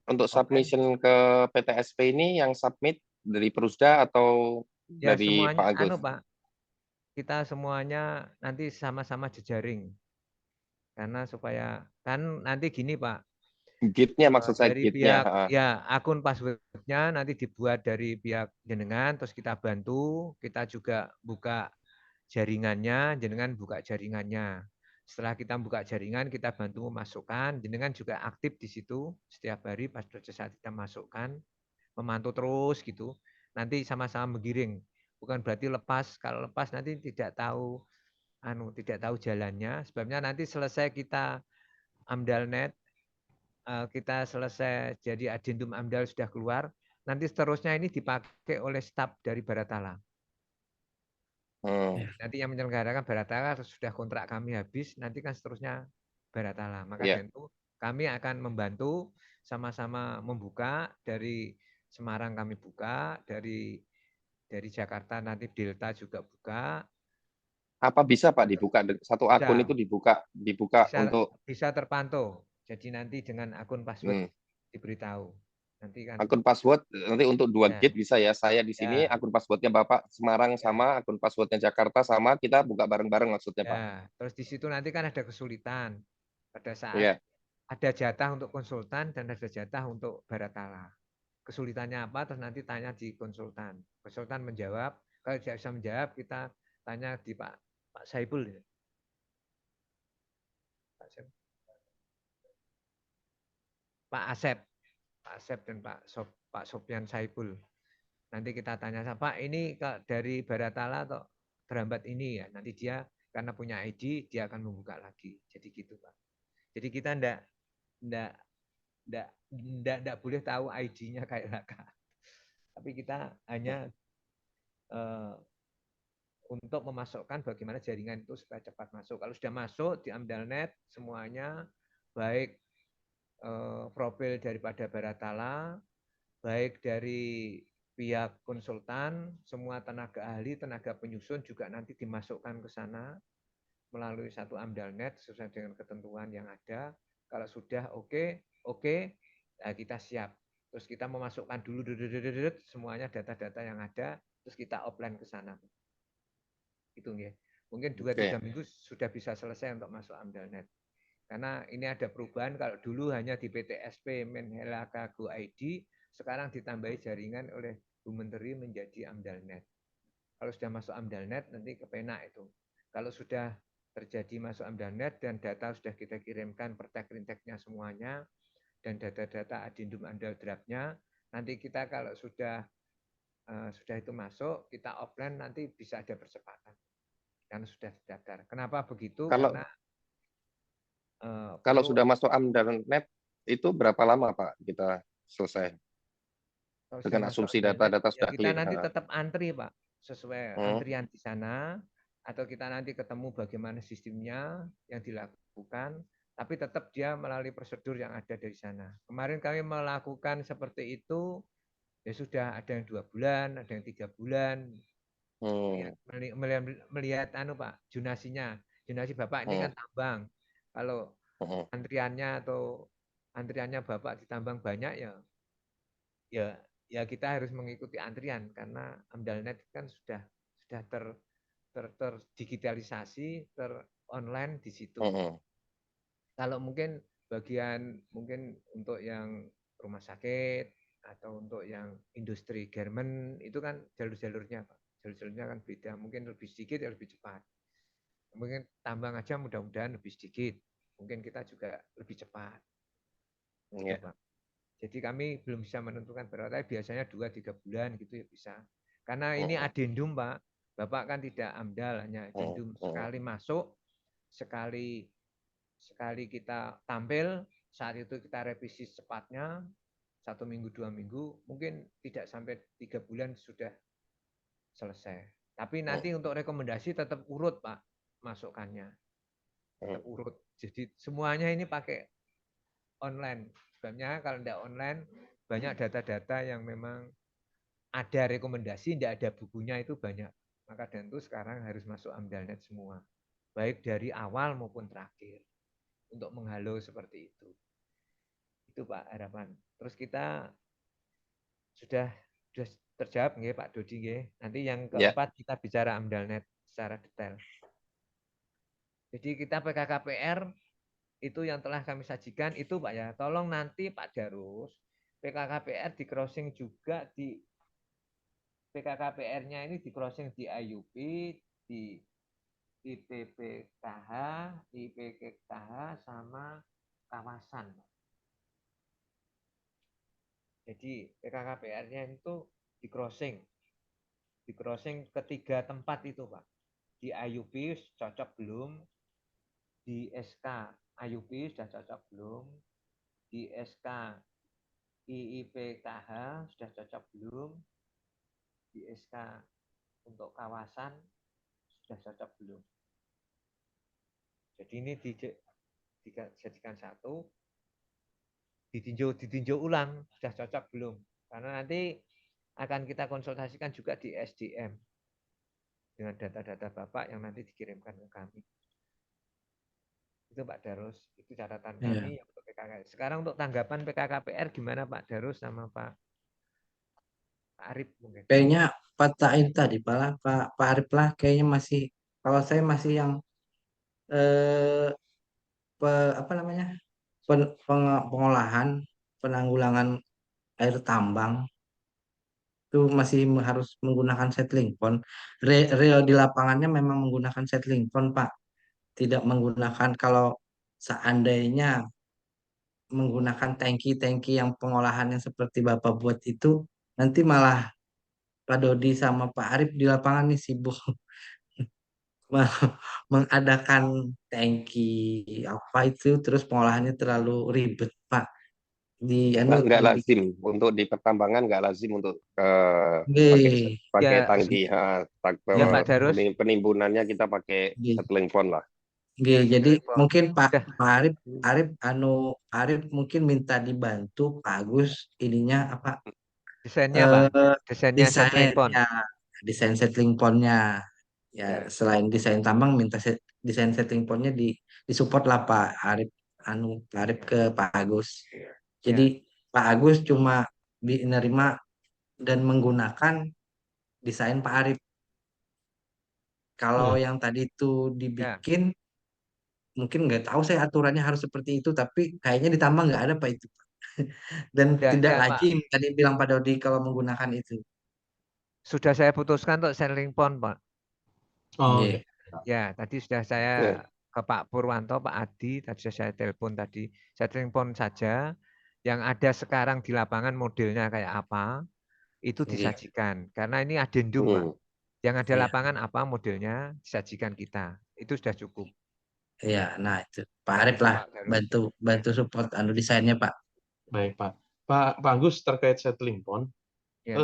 offline submission ke PTSP ini yang submit dari Perusda atau ya dari Pak semuanya Agus? Pak, kita semuanya nanti sama-sama jejaring. Karena supaya kan nanti gini Pak, Gate-nya maksud saya dari gate-nya. pihak ya akun passwordnya nanti dibuat dari pihak jenengan, terus kita bantu, kita juga buka jaringannya, jenengan buka jaringannya. Setelah kita buka jaringan, kita bantu memasukkan, jenengan juga aktif di situ setiap hari pas saat kita masukkan, memantau terus gitu. Nanti sama-sama menggiring. Bukan berarti lepas, kalau lepas nanti tidak tahu tidak tahu jalannya. Sebabnya nanti selesai kita AmdalNet, kita selesai jadi adendum AMDAL sudah keluar, nanti seterusnya ini dipakai oleh staf dari Baratala. Nanti yang menyelenggarakan Baratala sudah kontrak kami habis, nanti kan seterusnya Baratala. Maka Ya. dari itu kami akan membantu sama-sama membuka dari Semarang kami buka, dari Jakarta nanti Delta juga buka. Apa bisa Pak dibuka satu akun Bisa, itu dibuka untuk bisa terpantau. Jadi nanti dengan akun password diberitahu. Nanti kan akun password nanti untuk 2 ya, gate bisa ya. Saya di sini ya, akun passwordnya Bapak Semarang ya. sama akun passwordnya Jakarta sama, kita buka bareng-bareng maksudnya Pak. Ya, terus di situ nanti kan ada kesulitan pada saat Iya. ada jatah untuk konsultan dan ada jatah untuk Baratala. Kesulitannya apa? Terus nanti tanya di konsultan. Konsultan menjawab. Kalau tidak bisa menjawab, kita tanya di Pak Saipul. Pak Asep. Pak Asep dan Pak Sopyan Saipul. Nanti kita tanya, Pak ini dari Baratala atau terhambat ini ya. Nanti dia karena punya ID, dia akan membuka lagi. Jadi gitu Pak. Jadi kita enggak boleh tahu ID-nya kayak KLHK. Tapi kita hanya untuk memasukkan bagaimana jaringan itu supaya cepat masuk. Kalau sudah masuk di AmdalNet semuanya baik profil daripada Baratala, baik dari pihak konsultan, semua tenaga ahli, tenaga penyusun juga nanti dimasukkan ke sana melalui satu AmdalNet sesuai dengan ketentuan yang ada. Kalau sudah oke, nah kita siap. Terus kita memasukkan dulu semuanya data-data yang ada, terus kita offline ke sana. Itu ya. Mungkin 2-3 minggu sudah bisa selesai untuk masuk AmdalNet. Karena ini ada perubahan, kalau dulu hanya di PTSP Menhelaka Go ID, sekarang ditambahi jaringan oleh Bu Menteri menjadi AMDALNet. Kalau sudah masuk AMDALNet nanti kepenak itu. Kalau sudah terjadi masuk AMDALNet dan data sudah kita kirimkan pertek-rinteknya semuanya dan data-data adendum AMDAL draftnya, nanti kita kalau sudah itu masuk, kita offline nanti bisa ada percepatan karena sudah terdaftar. Kenapa begitu? Kalau Karena kalau perlu sudah masuk AMDALNet itu berapa lama Pak kita selesai kalau sudah dengan masuk asumsi AMDALNet, data-data ya sudah kita clear? nanti tetap antri, Pak, sesuai Hmm. antrian di sana, atau kita nanti ketemu bagaimana sistemnya yang dilakukan, tapi tetap dia melalui prosedur yang ada dari sana. Kemarin kami melakukan seperti itu, ya sudah ada yang 2 bulan, ada yang 3 bulan, melihat Pak, jonasinya. Jonasi Bapak ini kan tambang. Kalau antriannya Bapak ditambang banyak ya kita harus mengikuti antrian karena AMDALNet kan sudah terdigitalisasi, online di situ. Kalau mungkin mungkin untuk yang rumah sakit atau untuk yang industri garment itu kan jalur-jalurnya Pak. Jalur-jalurnya kan beda, mungkin lebih sedikit ya lebih cepat. Mungkin tambang aja mudah-mudahan lebih sedikit. Mungkin kita juga lebih cepat. Gitu, Pak. Jadi kami belum bisa menentukan berapa, tapi biasanya 2-3 bulan gitu ya bisa. Karena ini adendum, Pak. Bapak kan tidak AMDAL, hanya adendum. Sekali masuk, sekali kita tampil, saat itu kita revisi cepatnya, 1 minggu, 2 minggu, mungkin tidak sampai 3 bulan sudah selesai. Tapi nanti untuk rekomendasi tetap urut, Pak, masukannya. Tetap urut. Jadi semuanya ini pakai online. Sebabnya kalau tidak online, banyak data-data yang memang ada rekomendasi, tidak ada bukunya itu banyak. Maka dan itu sekarang harus masuk AMDALNet semua. Baik dari awal maupun terakhir. Untuk menghalau seperti itu. Itu Pak harapan. Terus kita sudah terjawab nggih Pak Dodi nggih. Nanti yang keempat kita bicara AMDALNet secara detail. Jadi kita PKKPR itu yang telah kami sajikan itu Pak ya. Tolong nanti Pak Darus PKKPR di crossing juga di PKKPR-nya ini di crossing di IUP, di IPPKH, IPKH sama kawasan. Jadi PKKPR-nya itu di crossing ketiga tempat itu Pak. Di IUP cocok belum? Di SK IUP sudah cocok belum? Di SK IIPKH sudah cocok belum? Di SK untuk kawasan sudah cocok belum? Jadi ini dijadikan satu, ditinjau ulang sudah cocok belum? Karena nanti akan kita konsultasikan juga di SDM dengan data-data Bapak yang nanti dikirimkan ke kami. Itu Pak Darus, itu catatan kami untuk PKKPR. Sekarang untuk tanggapan PKKPR gimana Pak Darus sama Pak Arif mungkin? Kayaknya patahin tadi Pak Arif lah kayaknya masih, kalau saya masih yang eh, apa namanya pengolahan penanggulangan air tambang itu masih harus menggunakan settling pond. Real di lapangannya memang menggunakan settling pond Pak, tidak menggunakan, kalau seandainya menggunakan tangki-tangki yang pengolahan yang seperti Bapak buat itu, nanti malah Pak Dodi sama Pak Arif di lapangan nih sibuk mengadakan tangki apa itu, terus pengolahannya terlalu ribet Pak. Nggak lazim untuk di pertambangan, nggak lazim untuk pakai ya, tangki. Ya Pak Darus. Penimbunannya kita pakai settling pond lah. Jadi mungkin Pak Arif mungkin minta dibantu Pak Agus ininya apa desainnya Pak, desainnya settling pond. Desain settling pondnya ya, selain desain tambang minta desain settling pondnya disupport lah Pak Arif ke Pak Agus. Jadi Pak Agus cuma menerima dan menggunakan desain Pak Arif. Kalau yang tadi itu dibikin mungkin nggak tahu saya aturannya harus seperti itu, tapi kayaknya ditambah nggak ada Pak itu. Dan Sudah tidak ada, Pak. lazim tadi bilang Pak Dodi kalau menggunakan itu. Sudah saya putuskan untuk selling point, Pak. Oh, Iya. oke. Ya, tadi sudah saya ke Pak Purwanto, Pak Adi, tadi sudah saya telepon tadi. Selling point saja. Yang ada sekarang di lapangan modelnya kayak apa, itu Iya. disajikan. Karena ini adendum, Pak. Yang ada Iya. lapangan apa modelnya, disajikan kita. Itu sudah cukup. Iya, nah itu Pak Arif lah Pak Darus. bantu support desainnya Pak. Baik, Pak. Pak Agus terkait settling point, Ya.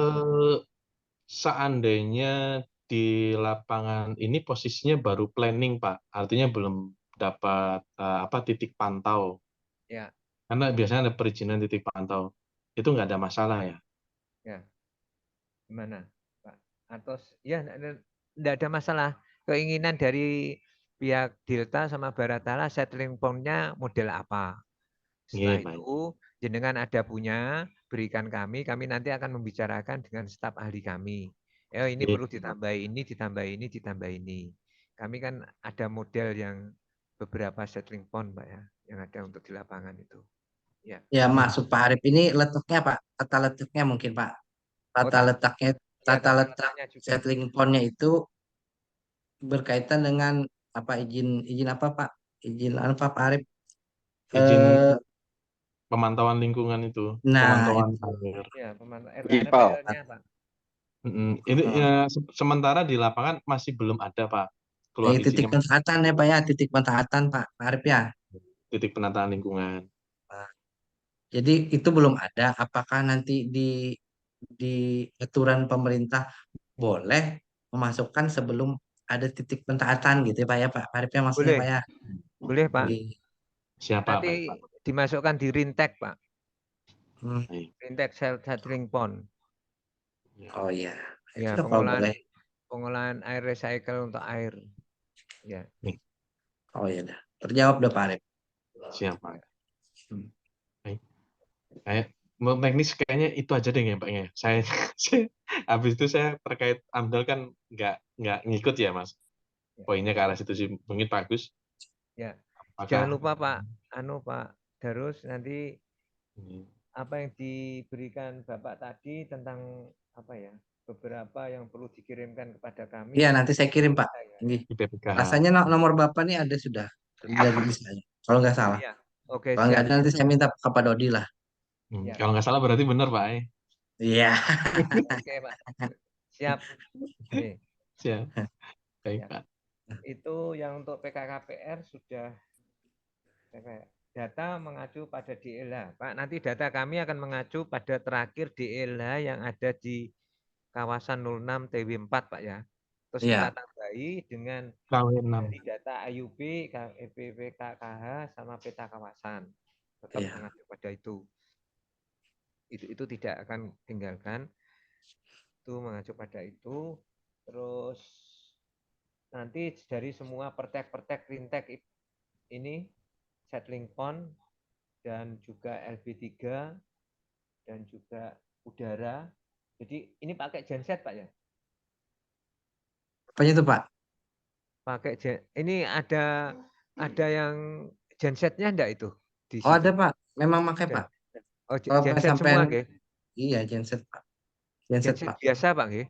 seandainya di lapangan ini posisinya baru planning, Pak. Artinya belum dapat titik pantau. Ya. Karena biasanya ada perizinan titik pantau. Itu nggak ada masalah ya? Ya. Gimana, Pak? Atau ya enggak ada masalah. Keinginan dari pihak Delta sama Baratala settling point-nya model apa. Setelah Iya, Pak. itu jenengan ada punya, berikan kami nanti akan membicarakan dengan staf ahli kami. Ini Iya. perlu ditambah ini, ditambah ini, ditambah ini. Kami kan ada model yang beberapa settling point, Pak ya, yang ada untuk di lapangan itu. Ya. Ya maksud Pak Arif ini letaknya Pak, tata letaknya mungkin Pak. Oh, Tata letaknya, ya, tata tata letak letaknya juga. settling point-nya itu berkaitan dengan apa izin apa Pak? Izin apa Pak Arif? Izin Eh, pemantauan lingkungan itu, nah pemantauan itu. air. Ya, pemantau Rival. RKRPL-nya, Pak. Ini ya, sementara di lapangan masih belum ada, Pak. Keluar Titik izinnya pentaatan ya Pak ya, titik pentaatan Pak Arif ya. titik penataan lingkungan. Jadi itu belum ada. Apakah nanti di aturan pemerintah boleh memasukkan sebelum ada titik pentaatan gitu ya Pak ya Pak Arif ya maksudnya Boleh, Pak ya. boleh, Pak. Iya. Siapa, Pak? Nanti dimasukkan di Rintek, Pak. Hmm. Baik. Rintek settling pond. Oh iya. Ya, Itu kalau boleh. pengolahan air recycle untuk air. Ya. Oh iya dah. Terjawab dah Pak Arif. Siapa? Hmm. Baik. Kayak teknis kayaknya itu aja deh ya, Pak ya. Habis itu saya terkait AMDAL kan nggak ngikut ya, Mas. Ya. Poinnya ke arah situ sih. Mungkin bagus. Ya. Apakah Jangan lupa Pak Darus nanti ini apa yang diberikan Bapak tadi tentang apa ya? Beberapa yang perlu dikirimkan kepada kami. Iya nanti saya kirim Pak. Ini. di PPK? Rasanya nomor Bapak nih ada sudah di saya. Kalau nggak salah. Iya. Oke, Kalau nggak siap. ada nanti saya minta ke Pak Dodi lah. Ya. Kalau nggak salah berarti benar, Pak. Iya. Oke, Pak. Siap. Nih. Siap. Baik, Ya. Pak. Itu yang untuk PKKPR sudah data mengacu pada DLH. Pak, nanti data kami akan mengacu pada terakhir DLH yang ada di kawasan 06 TW4, Pak ya. Terus Iya. kita tambahi dengan KW6. dari data IUP, EPP, KKH, sama peta kawasan. Tetap Iya. mengacu pada itu. Itu tidak akan tinggalkan. Itu mengacu pada itu. Terus nanti dari semua pertek-pertek rintek ini settling point dan juga LB3 dan juga udara. Jadi ini pakai genset Pak ya? Apanya itu Pak? Pakai ini ada yang gensetnya enggak itu di Oh situ? ada Pak. Memang pakai Ada. Pak. Oh, Kalau genset sampai semua nggih. iya genset Pak. Genset Genset Pak. biasa Pak nggih.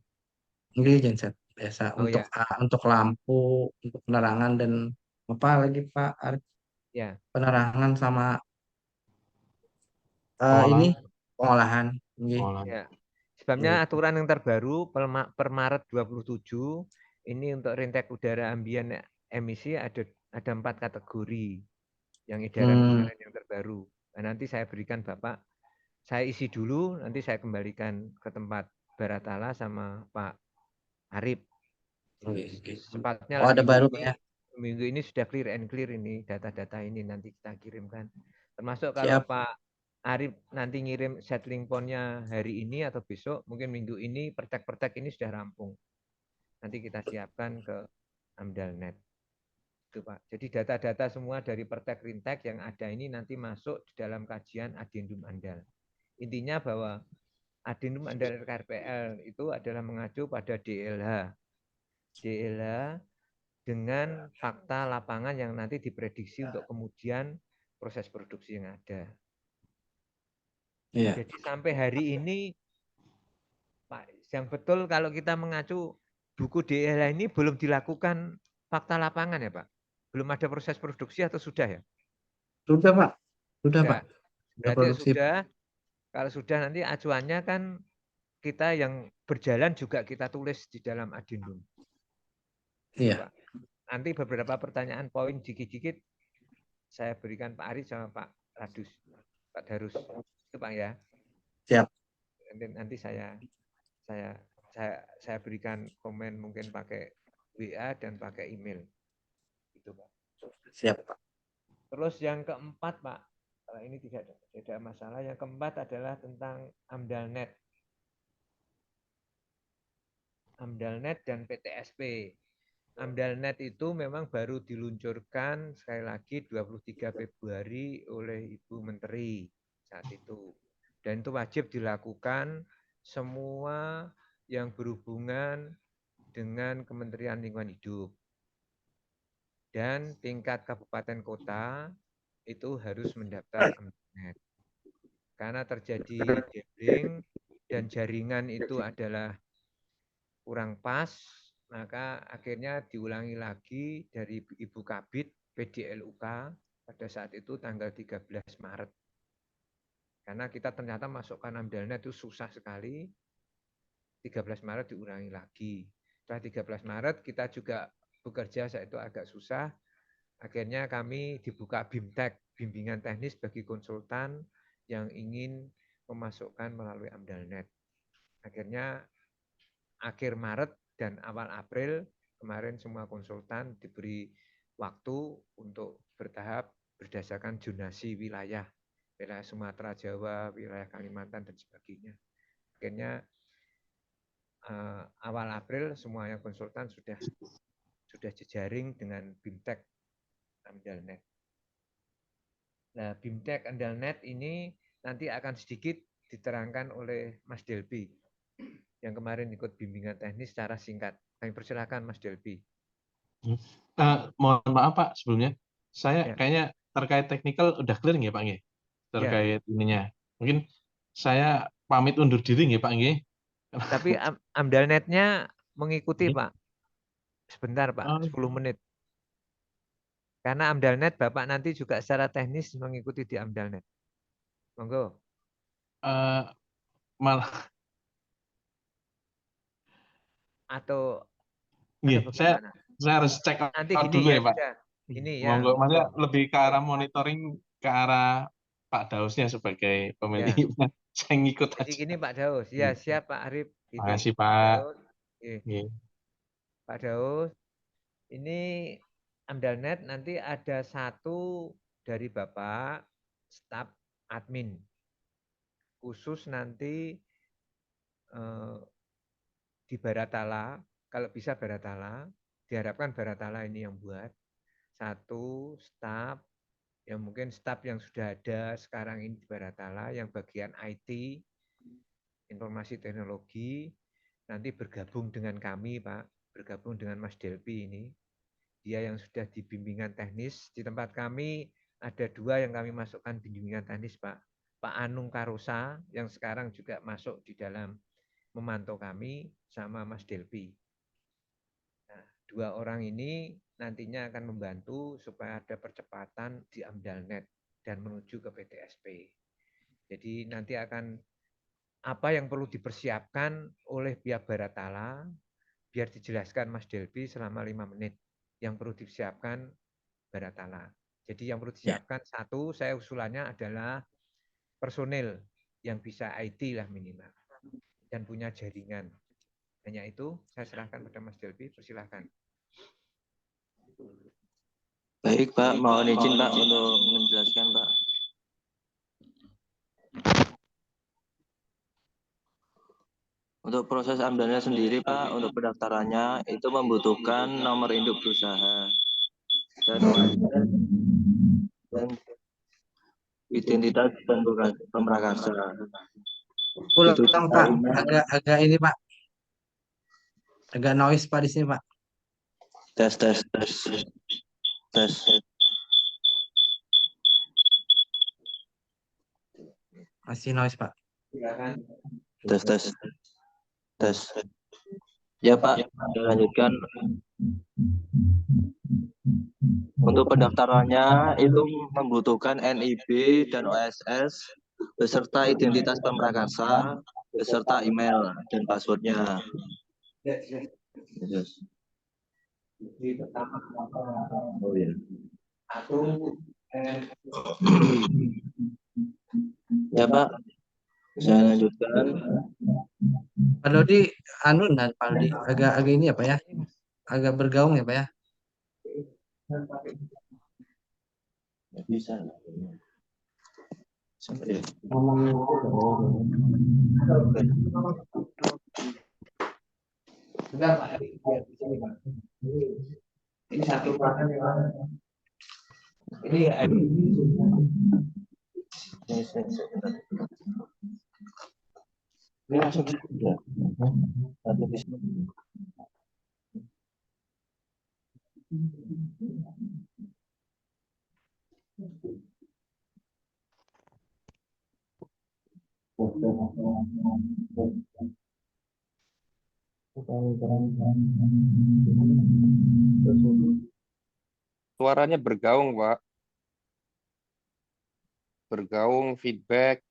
Ini genset biasa Oh ya. untuk lampu, untuk penerangan dan apa lagi Pak Arif? Ya. Penerangan sama Pengolahan. ini pengolahan. Nggih. Pengolahan. Ya. Sebabnya aturan yang terbaru per Maret 27 ini untuk rintek udara ambien emisi ada 4 kategori yang edaran kemarin yang terbaru. Nah, nanti saya berikan Bapak, saya isi dulu, nanti saya kembalikan ke tempat Baratala sama Pak Arif. Sepatnya Oh lah ada baru Pak ya. minggu ini sudah clear and clear ini data-data ini nanti kita kirimkan. Termasuk Siap. kalau Pak Arif nanti ngirim settling point-nya hari ini atau besok, mungkin minggu ini pertek-pertek ini sudah rampung. Nanti kita siapkan ke AMDALNet. Itu Pak. Jadi data-data semua dari pertek rintek yang ada ini nanti masuk di dalam kajian Adendum Andal. Intinya bahwa Adendum Andal RKRPL itu adalah mengacu pada DLH. DLH dengan fakta lapangan yang nanti diprediksi untuk kemudian proses produksi yang ada. Iya. Jadi sampai hari ini, Pak, yang betul kalau kita mengacu buku DLH ini belum dilakukan fakta lapangan ya Pak? Belum ada proses produksi atau sudah ya? Sudah Pak. Sudah Pak. Sudah. Berarti Produksi. sudah. Kalau sudah nanti acuannya kan kita yang berjalan juga kita tulis di dalam adendum. Gitu, Iya. Pak. Nanti beberapa pertanyaan poin dikit-dikit saya berikan Pak Aris sama Pak Radus, Pak Darus. Itu Pak ya. Siap. Nanti saya berikan komen mungkin pakai WA dan pakai email. Gitu, Pak. Siap Pak. Terus yang keempat, Pak, kalau ini tidak ada masalah. Yang keempat adalah tentang AMDALNet. AMDALNet dan PTSP. AMDALNet itu memang baru diluncurkan sekali lagi 23 Februari oleh Ibu Menteri saat itu. Dan itu wajib dilakukan semua yang berhubungan dengan Kementerian Lingkungan Hidup. Dan tingkat kabupaten kota itu harus mendaftar AMDALNet. Karena terjadi jaring dan jaringan itu adalah kurang pas, maka akhirnya diulangi lagi dari Ibu Kabid PDLUK pada saat itu tanggal 13 Maret. Karena kita ternyata masukkan AMDALNet itu susah sekali, 13 Maret diulangi lagi. Setelah 13 Maret kita juga bekerja saat itu agak susah, akhirnya kami dibuka BIMTEK, bimbingan teknis bagi konsultan yang ingin memasukkan melalui AMDALNet. Akhirnya akhir Maret dan awal April kemarin semua konsultan diberi waktu untuk bertahap berdasarkan zonasi wilayah Sumatera, Jawa, wilayah Kalimantan dan sebagainya. Akhirnya awal April semuanya konsultan sudah jejaring dengan BIMTEK AMDALNet. Nah, BIMTEK AMDALNet ini nanti akan sedikit diterangkan oleh Mas Delby yang kemarin ikut bimbingan teknis secara singkat. Kami persilakan Mas Delby. Mohon maaf Pak sebelumnya, saya Ya. kayaknya terkait teknikal udah clear nggih Pak nggih? Terkait ininya. Mungkin saya pamit undur diri nggih Pak nggih. Tapi AMDALNet-nya mengikuti Pak. Sebentar Pak, 10 menit. Karena AMDALNet Bapak nanti juga secara teknis mengikuti di AMDALNet. Monggo. Malah Atau saya harus cek nanti out gini dulu ya Pak. sudah. Ini ya. Monggo, maksudnya lebih ke arah monitoring ke arah Pak Dausnya sebagai pemilih. Ya. Saya ngikut Jadi aja. gini Pak Daus. Ya siap Pak Arif. Terima kasih Pak. Pak Daus, ini AMDALNet nanti ada satu dari Bapak staf admin. Khusus nanti di Baratala, kalau bisa Baratala, diharapkan Baratala ini yang buat. Satu staf, yang mungkin staf yang sudah ada sekarang ini di Baratala, yang bagian IT, informasi teknologi, nanti bergabung dengan kami Pak, bergabung dengan Mas Delby ini. Dia yang sudah di bimbingan teknis, di tempat kami ada 2 yang kami masukkan bimbingan teknis Pak. Pak Anung Karosa yang sekarang juga masuk di dalam memantau kami sama Mas Delby. Nah, 2 orang ini nantinya akan membantu supaya ada percepatan di AMDALNet dan menuju ke PTSP. Jadi nanti akan apa yang perlu dipersiapkan oleh pihak Baratala, biar dijelaskan Mas Delby selama 5 menit. Yang perlu disiapkan Baratala. Jadi yang perlu disiapkan satu, saya usulannya adalah personil yang bisa IT lah minimal dan punya jaringan. Hanya itu, saya serahkan pada Mas Delby, persilahkan. Baik Pak, mohon izin Pak untuk menjelaskan Pak. Untuk proses AMDALNet sendiri Pak, untuk pendaftarannya itu membutuhkan nomor induk berusaha dan identitas dan pemrakarsa. Ulang Pak, agak ini Pak. Agak noise Pak di sini Pak. Tes, tes, tes, tes, Masih noise, Pak. tes, tes, tes. Ya Pak, lanjutkan. Untuk pendaftarannya itu membutuhkan NIB dan OSS beserta identitas pemrakarsa beserta email dan passwordnya. Yes. Oh ya. Ya Pak, saya lanjutkan. Pak Dodi, Pak Dodi, agak ini ya Pak ya, agak bergaung ya Pak ya. Nggak bisa. Sampai ya. Sudah Pak, lihat di sini Pak. Ini satu Pak. Ini Ini langsung bisa. Satu bisa. Suaranya bergaung, Pak. Bergaung, feedback.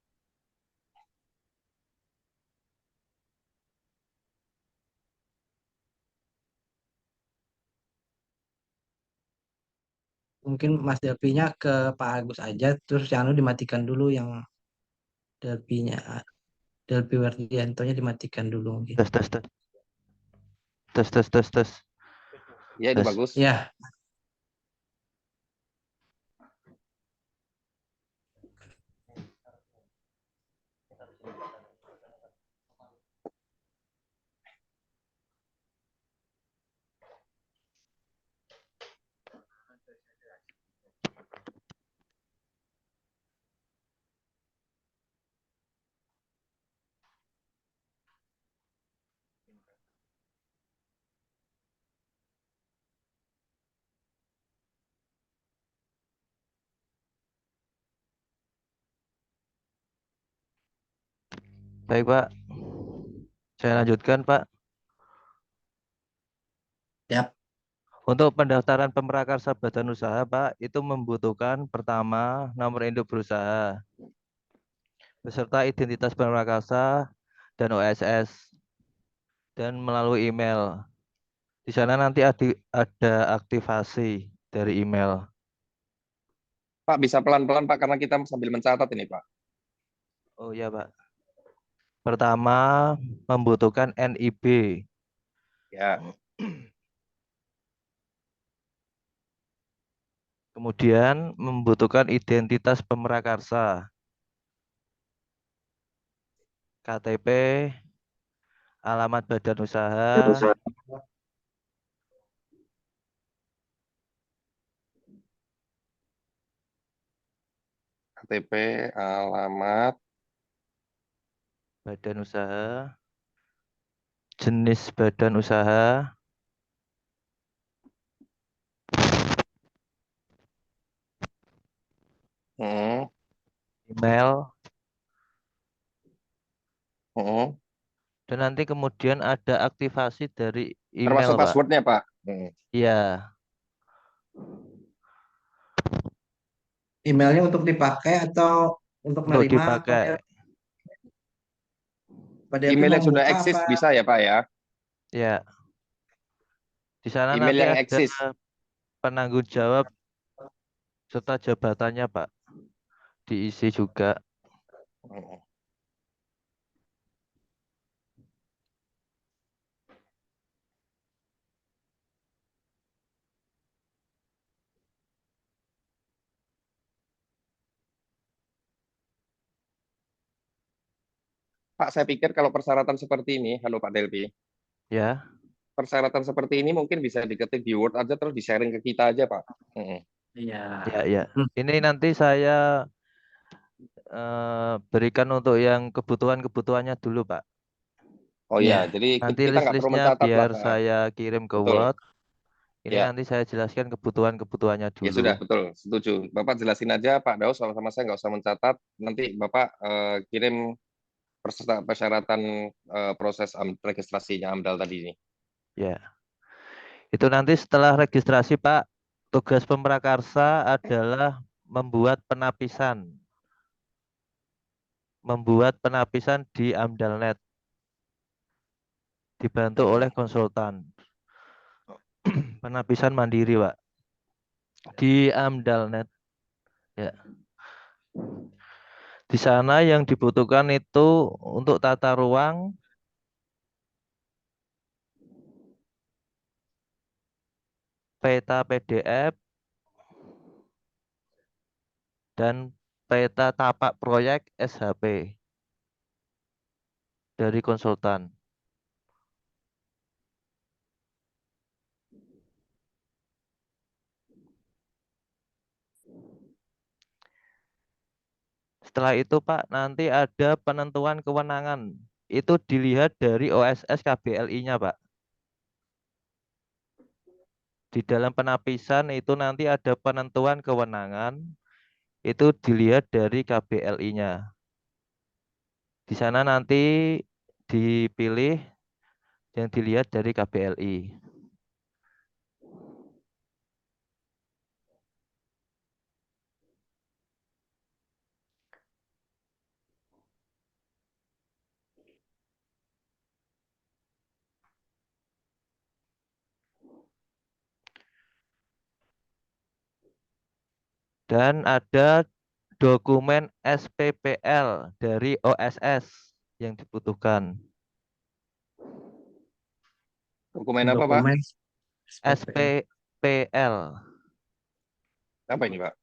mungkin Mas Delpinya ke Pak Agus aja, terus yang dimatikan dulu yang Delpinya, Delpi Wardiantonya dimatikan dulu mungkin. Tes, tes, tes. Tes, tes, tes, tes. Ya, itu Tes. bagus. Ya, Baik Pak, saya lanjutkan Pak. ya. Untuk pendaftaran pemrakarsa badan usaha Pak, itu membutuhkan pertama nomor induk berusaha beserta identitas pemrakarsa dan OSS dan melalui email. Di sana nanti ada aktivasi dari email. Pak, bisa pelan-pelan, Pak, karena kita sambil mencatat ini, Pak. Oh ya Pak. Pertama membutuhkan NIB. Ya. Kemudian membutuhkan identitas pemrakarsa. KTP, alamat badan usaha, KTP, alamat, badan usaha, jenis badan usaha, email, dan nanti kemudian ada aktivasi dari email, termasuk Pak. passwordnya, Pak. Iya, Emailnya untuk dipakai atau untuk untuk menerima dipakai. Pak Delpi Email mau yang sudah buka eksis apa? bisa ya, Pak ya? Ya, di sana Email nanti yang ada eksis. penanggung jawab serta jabatannya, Pak. Diisi juga. Pak, saya pikir kalau persyaratan seperti ini, halo Pak Delpi, Ya, persyaratan seperti ini mungkin bisa diketik di Word aja terus di-sharing ke kita aja, Pak. Iya. ya. Ini nanti saya berikan untuk yang kebutuhan-kebutuhannya dulu, Pak. Oh Iya. ya, jadi Nanti kita nggak perlu list-listnya mencatat lah, biar Pak. saya kirim ke Betul. Word. Ini Ya. nanti saya jelaskan kebutuhan-kebutuhannya Ya dulu. sudah, betul, setuju. Bapak jelasin aja Pak Daus sama-sama, saya nggak usah mencatat. Nanti Bapak kirim persyaratan proses registrasinya AMDAL tadi ini. Ya. Itu nanti setelah registrasi Pak, tugas pemrakarsa adalah membuat penapisan. Membuat penapisan di AMDALNet. Dibantu oleh konsultan. Penapisan mandiri, Pak. Di AMDALNet. Ya. Di sana yang dibutuhkan itu untuk tata ruang, peta PDF, dan peta tapak proyek SHP dari konsultan. Setelah itu Pak, nanti ada penentuan kewenangan. Itu dilihat dari OSS KBLI-nya Pak. Di dalam penapisan itu nanti ada penentuan kewenangan. Itu dilihat dari KBLI-nya. Di sana nanti dipilih yang dilihat dari KBLI. Dan ada dokumen SPPL dari OSS yang dibutuhkan. Dokumen apa Pak? Dokumen SPPL. SPPL. Apa ini Pak?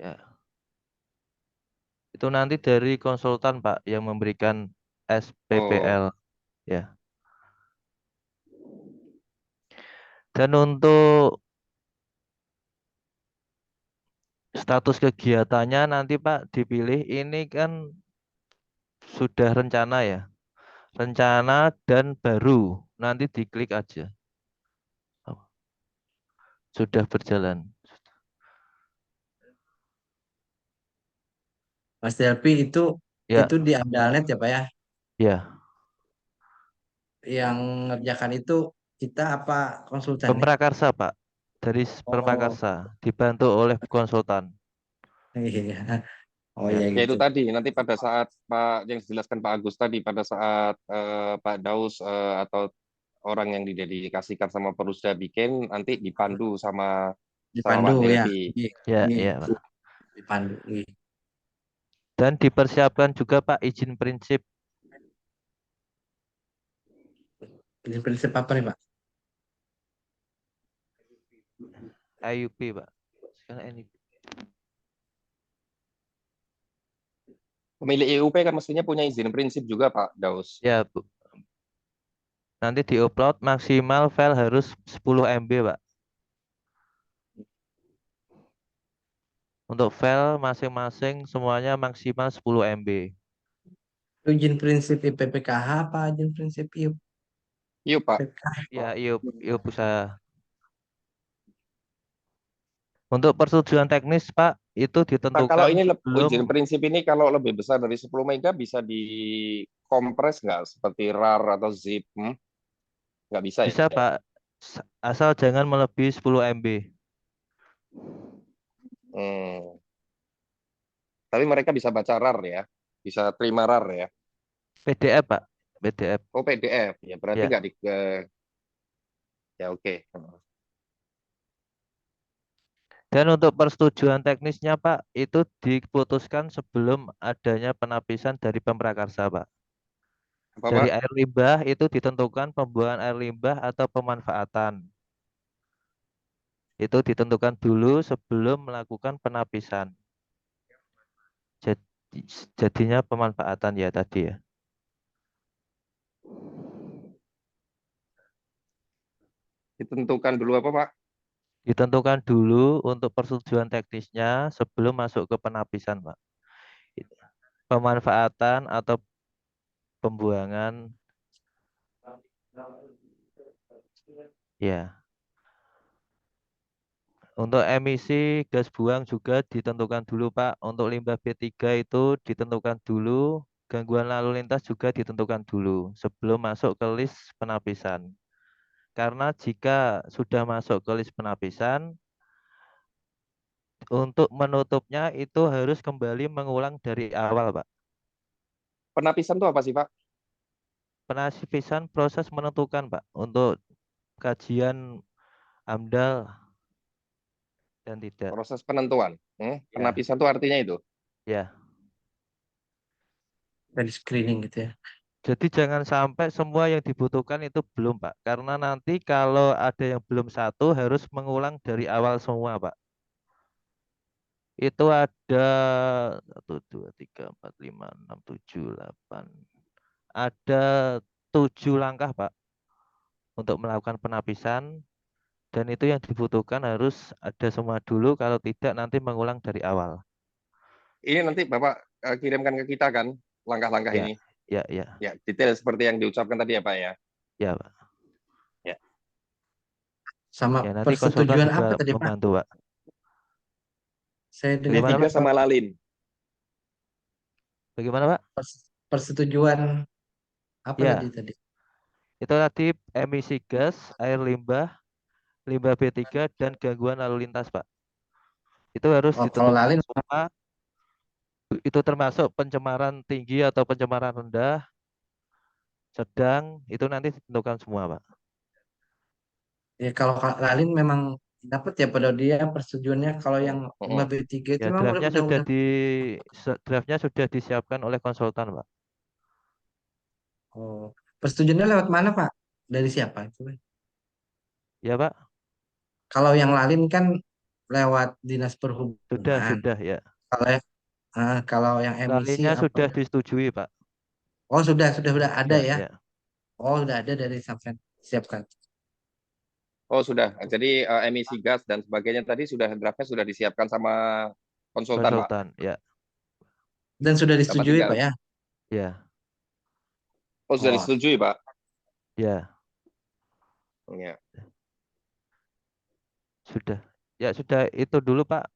Ya. Itu nanti dari konsultan Pak yang memberikan SPPL. Ya. Dan untuk status kegiatannya nanti Pak dipilih ini kan sudah rencana ya. Rencana dan baru. Nanti diklik aja. Sudah berjalan. Mas Delpi Ya, itu di AMDALNet ya Pak ya. ya. Yang ngerjakan itu kita apa konsultan nih? Pemrakarsa Pak. Dari Oh, Pemrakarsa. Dibantu oleh konsultan. iya. Oh Ya. ya Ya gitu. itu tadi, nanti pada saat Pak yang dijelaskan Pak Agus tadi, pada saat Pak Daus atau orang yang didedikasikan sama Perusda bikin, nanti dipandu sama Dipandu Pak ya. Delvi. Iya, Ya, iya. ya Pak. Dipandu. Iya. Dan dipersiapkan juga Pak izin prinsip. Ini prinsip apa nih Pak? IUP Pak. Sekarang ini. Pemilik IUP kan mestinya punya izin prinsip juga Pak Daus. Ya Bu. Nanti diupload maksimal file harus 10 MB Pak. Untuk file masing-masing semuanya maksimal 10 MB. Itu izin prinsip IPPKH apa izin prinsip Yuk Pak. Ya, IUP usaha. Untuk persetujuan teknis Pak itu Pak, kalau ditentukan ini izin sebelum prinsip ini kalau lebih besar dari 10 mega bisa dikompres nggak seperti RAR atau zip? Nggak bisa ya? bisa Pak, asal jangan melebihi 10 MB. Hmm. Tapi mereka bisa baca RAR ya, bisa terima RAR ya. PDF Pak, PDF. Oh PDF ya, berarti Ya. nggak ya oke. Dan untuk persetujuan teknisnya Pak itu diputuskan sebelum adanya penapisan dari Pemrakarsa Pak. Apa Pak? Dari air limbah itu ditentukan pembuangan air limbah atau pemanfaatan. Itu ditentukan dulu sebelum melakukan penapisan. Jadinya pemanfaatan ya tadi ya. Ditentukan dulu apa Pak? Ditentukan dulu untuk persetujuan teknisnya sebelum masuk ke penapisan Pak. Pemanfaatan atau pembuangan Ya. Untuk emisi gas buang juga ditentukan dulu, Pak. Untuk limbah B3 itu ditentukan dulu. Gangguan lalu lintas juga ditentukan dulu sebelum masuk ke list penapisan. Karena jika sudah masuk ke list penapisan, untuk menutupnya itu harus kembali mengulang dari awal, Pak. Penapisan itu apa sih, Pak? Penapisan proses menentukan, Pak, untuk kajian AMDAL dan tidak. Proses penentuan. Ya, Penapisan itu artinya itu. ya. Dari screening gitu ya. Jadi jangan sampai semua yang dibutuhkan itu belum, Pak. Karena nanti kalau ada yang belum satu harus mengulang dari awal semua, Pak. Itu ada 1, 2, 3, 4, 5, 6, 7, 8. Ada 7 langkah, Pak, untuk melakukan penapisan. Dan itu yang dibutuhkan harus ada semua dulu. Kalau tidak nanti mengulang dari awal. Ini nanti Bapak kirimkan ke kita kan langkah-langkah Ya, ini. ya, ya, Ya, detail seperti yang diucapkan tadi ya, Pak ya. ya, Pak. Ya. Sama Ya, nanti konsultan persetujuan apa juga tadi Pak? membantu, Pak. Saya dengar Bagaimana, B3 Pak? sama lalin. Bagaimana, Pak? persetujuan apa Ya, tadi? itu tadi emisi gas, air limbah, limbah B3, dan gangguan lalu lintas, Pak. Itu harus Oh, kalau ditentukan lalin semua. Itu termasuk pencemaran tinggi atau pencemaran rendah, sedang, itu nanti ditentukan semua, Pak. ya kalau lalin memang dapat ya pada dia persetujuannya kalau yang limbah B3 itu Ya, memang draftnya sudah disiapkan oleh konsultan, Pak. oh, persetujuannya lewat mana Pak? Dari siapa itu? Ya, Pak. Kalau yang lalin kan lewat Dinas Perhubungan. Sudah, ya. Kalau kalau yang emisi Lalinnya apa? sudah disetujui, Pak. Oh, sudah ada Ya, ya. ya. Oh, sudah ada dari Samsung. Siapkan. Oh, sudah. Jadi emisi gas dan sebagainya tadi draftnya sudah disiapkan sama konsultan, Pak. Konsultan, ya. Dan sudah Bapak disetujui tinggal. Pak ya? Ya, Oh, sudah Oh, disetujui, Pak. ya. Ya. Sudah. Ya, sudah itu dulu, Pak.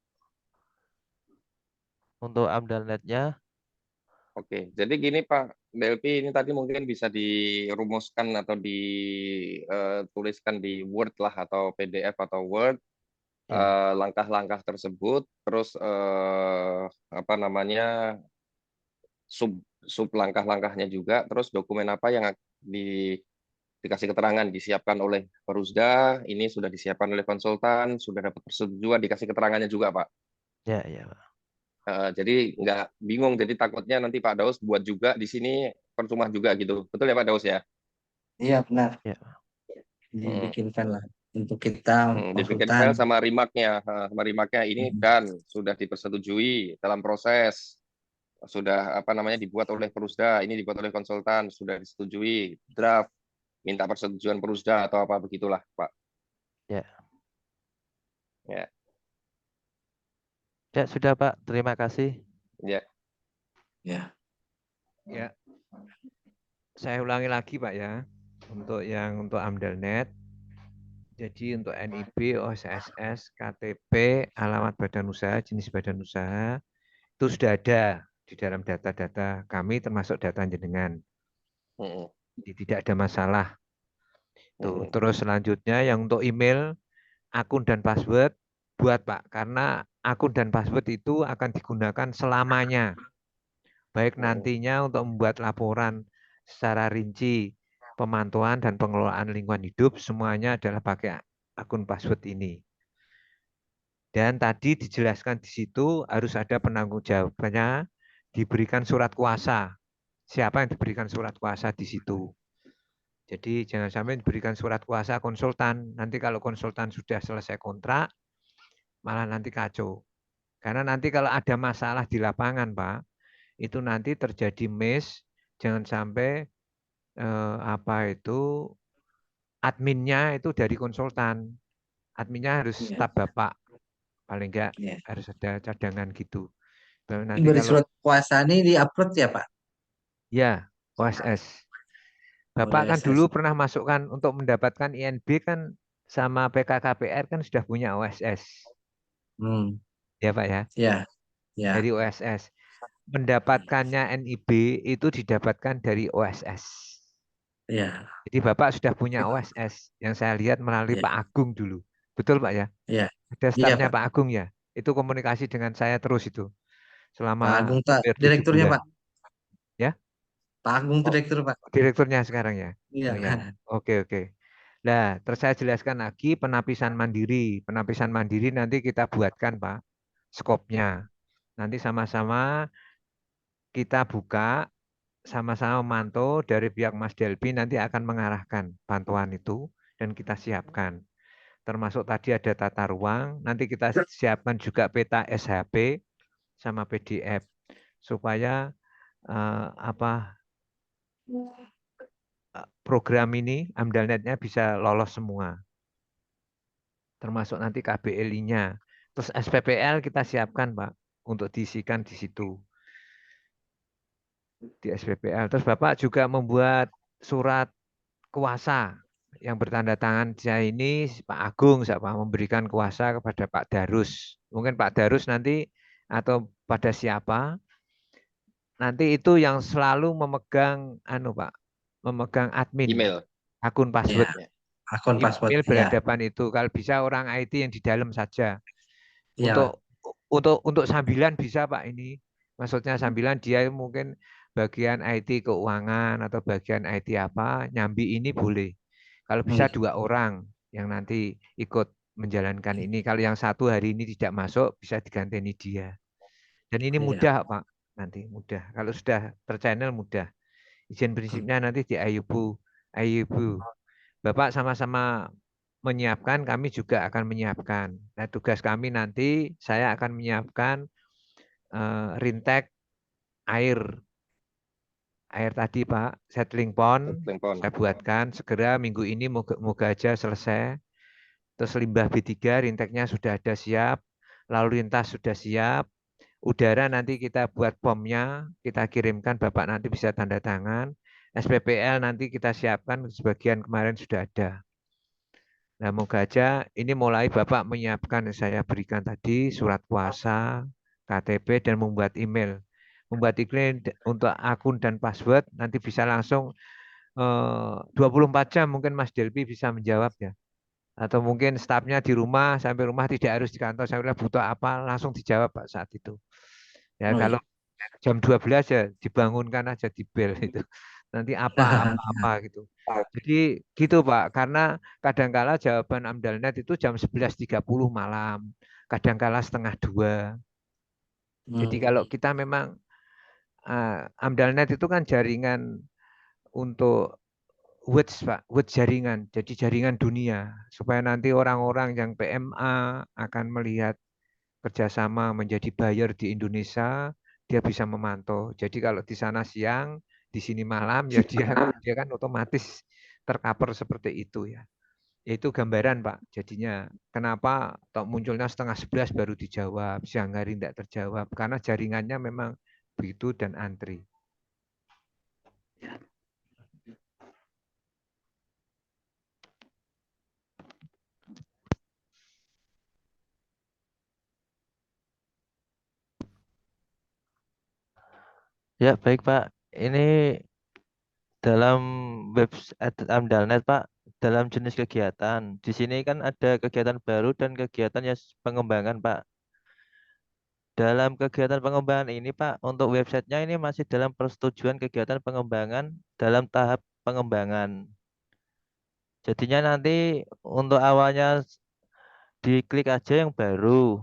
Untuk AMDAL net-nya. Oke, jadi gini Pak DLP, ini tadi mungkin bisa dirumuskan atau dituliskan di Word lah atau PDF atau Word Ya, langkah-langkah tersebut, terus apa namanya sub sub langkah-langkahnya juga, terus dokumen apa yang dikasih keterangan disiapkan oleh Perusda, ini sudah disiapkan oleh konsultan, sudah dapat persetujuan, dikasih keterangannya juga Pak. ya, ya, Pak. Jadi nggak bingung, jadi takutnya nanti Pak Daus buat juga di sini percuma juga gitu. Betul ya Pak Daus ya? iya benar. Ya, Hmm. Dibikinkan lah untuk kita Dibikin konsultan. file sama remarknya ini dan sudah dipersetujui dalam proses, sudah apa namanya dibuat oleh Perusda, ini dibuat oleh konsultan, sudah disetujui draft, minta persetujuan Perusda atau apa begitulah Pak. ya. Ya, Ya, sudah, Pak. Terima kasih. ya. Ya. Ya, saya ulangi lagi Pak ya, untuk AMDALNet. Jadi untuk NIB, OSSS, KTP, alamat badan usaha, jenis badan usaha, itu sudah ada di dalam data-data kami termasuk data jenengan. Jadi tidak ada masalah. Tuh, terus selanjutnya yang untuk email, akun dan password buat Pak, karena akun dan password itu akan digunakan selamanya. Baik nantinya untuk membuat laporan secara rinci, pemantauan dan pengelolaan lingkungan hidup, semuanya adalah pakai akun password ini. Dan tadi dijelaskan di situ harus ada penanggung jawabnya, diberikan surat kuasa. Siapa yang diberikan surat kuasa di situ? Jadi jangan sampai diberikan surat kuasa konsultan. Nanti kalau konsultan sudah selesai kontrak, malah nanti kacau. Karena nanti kalau ada masalah di lapangan, Pak, itu nanti terjadi miss. Jangan sampai adminnya itu dari konsultan. Adminnya harus staf Bapak. Paling enggak harus ada cadangan gitu. Nanti Beri kalau surat kuasa ini di-upload ya Pak? ya OSS. Bapak kan dulu pernah masukkan untuk mendapatkan INB kan sama PKKPR kan sudah punya OSS, Hmm. ya Pak ya, Ya, ya, dari OSS. Mendapatkannya NIB itu didapatkan dari OSS. ya, Jadi Bapak sudah punya OSS yang saya lihat melalui ya, Pak Agung dulu. Betul Pak ya? ya, Ada iya stafnya Pak. Pak Agung ya? Itu komunikasi dengan saya terus itu Pak selama Agung tak hampir 7 direkturnya bulan. Pak. Ya, Pak Agung tuh oh, direktur Pak. direkturnya sekarang ya? Iya. Oh ya, oke oke. Nah, terus saya jelaskan lagi penapisan mandiri. Penapisan mandiri nanti kita buatkan Pak, skopnya. Nanti sama-sama kita buka, sama-sama memantau dari pihak Mas Delpi nanti akan mengarahkan bantuan itu dan kita siapkan. Termasuk tadi ada tata ruang, nanti kita siapkan juga peta SHP sama PDF supaya program ini AMDALNET-nya bisa lolos semua. Termasuk nanti KBLI-nya. Terus SPPL kita siapkan, Pak, untuk diisikan di situ. Di SPPL. Terus Bapak juga membuat surat kuasa yang bertanda tangan saya ini Pak Agung, siapa memberikan kuasa kepada Pak Darus. Mungkin Pak Darus nanti atau pada siapa nanti itu yang selalu memegang Pak, memegang admin Email. akun Ya, password. akun password. Email Ya, berhadapan itu. Kalau bisa orang IT yang di dalam saja. iya Pak. Untuk sambilan bisa Pak ini. Maksudnya sambilan dia mungkin bagian IT keuangan atau bagian IT apa, nyambi ini boleh. Kalau bisa Hmm. 2 orang yang nanti ikut menjalankan ini. Kalau yang satu hari ini tidak masuk, bisa diganteni dia. Dan ini Iya. mudah Pak, nanti mudah. Kalau sudah terchannel mudah. Izin prinsipnya nanti di IUBU. Bapak sama-sama menyiapkan, kami juga akan menyiapkan. Nah, tugas kami nanti saya akan menyiapkan rintek air tadi Pak, settling pond Telepon. saya buatkan segera minggu ini moga aja selesai. Terus limbah B3 rinteknya sudah ada siap, lalu lintas sudah siap, udara nanti kita buat pomnya, kita kirimkan Bapak nanti bisa tanda tangan. SPPL nanti kita siapkan sebagian kemarin sudah ada. Nah, moga aja ini mulai Bapak menyiapkan saya berikan tadi surat kuasa, KTP, dan membuat email. Membuat email untuk akun dan password nanti bisa langsung 24 jam mungkin Mas Delpi bisa menjawab ya. Atau mungkin stafnya di rumah, sampai rumah tidak harus di kantor, saya bilang butuh apa, langsung dijawab Pak saat itu. Ya Oh, kalau iya. jam 12 ya dibangunkan aja di bel itu. Nanti apa gitu. Jadi gitu Pak, karena kadangkala jawaban AMDALNET itu jam 11.30 malam, kadangkala 1:30. Jadi Hmm. kalau kita memang AMDALNET itu kan jaringan untuk WOODS Pak, WOODS jaringan, jadi jaringan dunia supaya nanti orang-orang yang PMA akan melihat kerjasama menjadi buyer di Indonesia, dia bisa memantau. Jadi kalau di sana siang, di sini malam, ya dia kan otomatis tercover seperti itu ya. Itu gambaran Pak. Jadinya kenapa munculnya 10:30 baru dijawab, siang hari tidak terjawab, karena jaringannya memang begitu dan antri. Ya, baik Pak. Ini dalam website AMDALNET Pak, dalam jenis kegiatan. Di sini kan ada kegiatan baru dan kegiatan yang pengembangan Pak. Dalam kegiatan pengembangan ini Pak, untuk websitenya ini masih dalam persetujuan kegiatan pengembangan dalam tahap pengembangan. Jadinya nanti untuk awalnya diklik aja yang baru.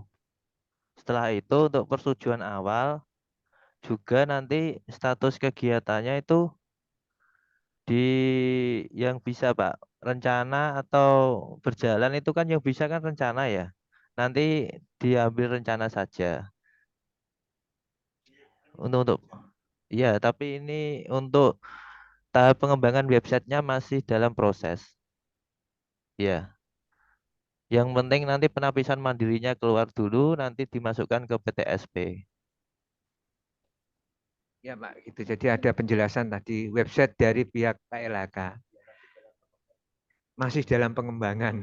Setelah itu untuk persetujuan awal juga nanti status kegiatannya itu di yang bisa Pak, rencana atau berjalan itu kan yang bisa kan rencana ya. Nanti diambil rencana saja. Untuk ya, tapi ini untuk tahap pengembangan websitenya masih dalam proses. Ya, yang penting nanti penapisan mandirinya keluar dulu, nanti dimasukkan ke PTSP. Ya Pak, gitu. Jadi ada penjelasan tadi website dari pihak KLHK. masih dalam pengembangan.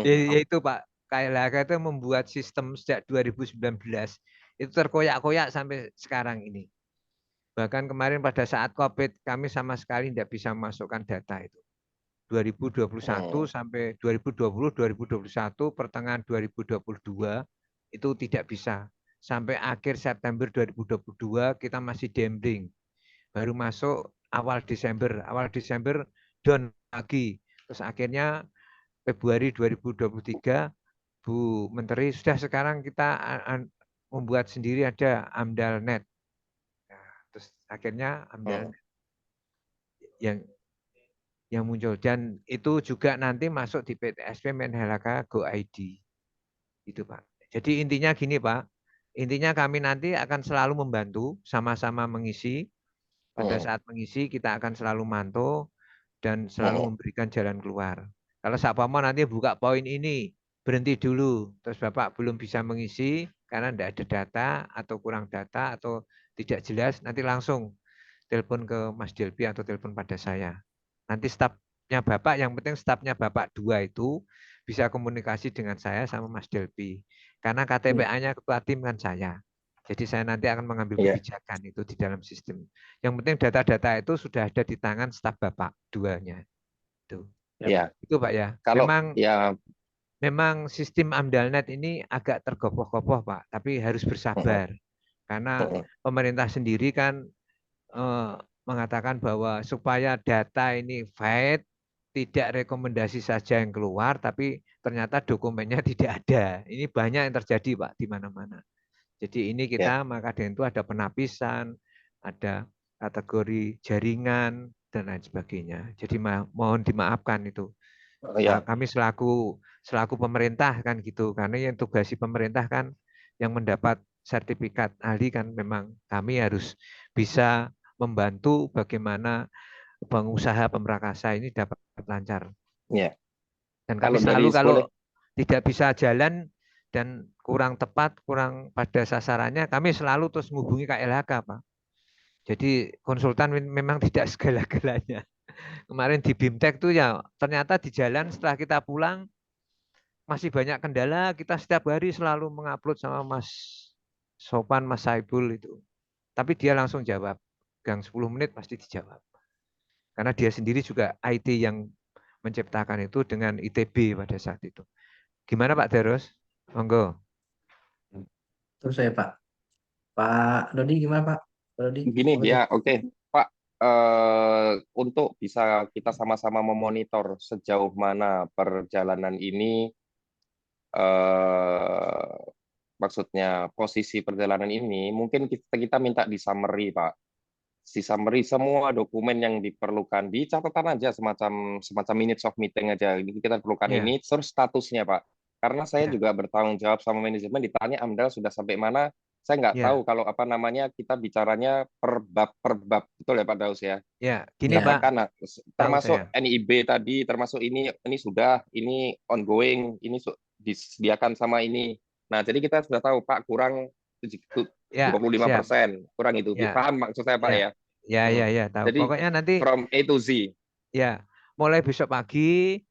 Yaitu Pak, KLHK itu membuat sistem sejak 2019 itu terkoyak-koyak sampai sekarang ini. Bahkan kemarin pada saat COVID kami sama sekali tidak bisa memasukkan data itu. 2021 sampai 2020, 2021, pertengahan 2022 itu tidak bisa. Sampai akhir September 2022 kita masih dembling. Baru masuk awal Desember down lagi. Terus akhirnya Februari 2023 Bu Menteri sudah sekarang kita membuat sendiri ada AMDALNet. Nah, terus akhirnya AMDALNet yang muncul dan itu juga nanti masuk di PTSP Menhelaka Go ID. Itu Pak. Jadi intinya gini Pak, intinya kami nanti akan selalu membantu sama-sama mengisi. Pada saat mengisi kita akan selalu mantau dan selalu memberikan jalan keluar. Kalau Sapamo nanti buka poin ini, berhenti dulu. Terus Bapak belum bisa mengisi karena tidak ada data atau kurang data atau tidak jelas, nanti langsung telepon ke Mas Delpi atau telepon pada saya. Nanti stafnya Bapak, yang penting stafnya Bapak 2 itu bisa komunikasi dengan saya sama Mas Delpi. Karena KTPA-nya ketua tim kan saya. Jadi saya nanti akan mengambil kebijakan itu di dalam sistem. Yang penting data-data itu sudah ada di tangan staf Bapak 2-nya. Itu. Itu Pak ya. Kalau Memang sistem AMDALNet ini agak tergopoh-gopoh Pak, tapi harus bersabar. Karena pemerintah sendiri kan mengatakan bahwa supaya data ini valid, tidak rekomendasi saja yang keluar, tapi ternyata dokumennya tidak ada. Ini banyak yang terjadi Pak di mana-mana. Jadi ini kita maka dengan itu ada penapisan, ada kategori jaringan dan lain sebagainya. Jadi mohon dimaafkan itu. Kami selaku pemerintah kan gitu, karena yang tugasi pemerintah kan yang mendapat sertifikat ahli kan memang kami harus bisa membantu bagaimana pengusaha pemrakasa ini dapat lancar. Dan kami selalu kalau tidak bisa jalan dan kurang tepat, kurang pada sasarannya, kami selalu terus menghubungi KLHK, Pak. Jadi konsultan memang tidak segala-galanya. Kemarin di BIMTEK tuh ya ternyata di jalan setelah kita pulang masih banyak kendala, kita setiap hari selalu mengupload sama Mas Sopan, Mas Saibul itu. Tapi dia langsung jawab. Gang 10 menit pasti dijawab. Karena dia sendiri juga IT yang menciptakan itu dengan ITB pada saat itu. Gimana Pak Deros? Monggo. Terus saya Pak. Pak Dodi gimana Pak? Dodi. Begini ya, oke. Pak, untuk bisa kita sama-sama memonitor sejauh mana perjalanan ini, maksudnya posisi perjalanan ini, mungkin kita minta di summary Pak. Di summary semua dokumen yang diperlukan, di catatan aja semacam minutes of meeting aja. Ini kita perlukan ini, terus statusnya Pak. Karena saya juga bertanggung jawab sama manajemen, ditanya AMDAL sudah sampai mana, saya nggak tahu kalau apa namanya kita bicaranya per bab, betul ya Pak Daus ya? Ya, gini Pak. Karena termasuk NIB tadi, termasuk ini sudah, ini ongoing, ini disediakan sama ini. Nah, jadi kita sudah tahu Pak kurang 25%, kurang itu. Paham maksud saya Pak ya? Ya, tahu. Jadi pokoknya nanti from A to Z. Ya, mulai besok pagi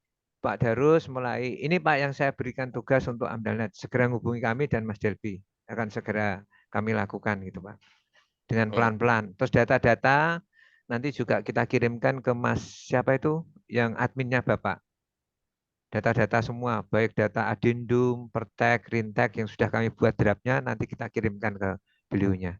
Pak Darus mulai ini Pak yang saya berikan tugas untuk AMDALNet, segera hubungi kami dan Mas Delpi akan segera kami lakukan gitu Pak. Dengan pelan-pelan. Terus data-data nanti juga kita kirimkan ke Mas siapa itu yang adminnya Bapak. Data-data semua, baik data Adendum, Pertek, Rintek yang sudah kami buat draftnya nanti kita kirimkan ke beliaunya.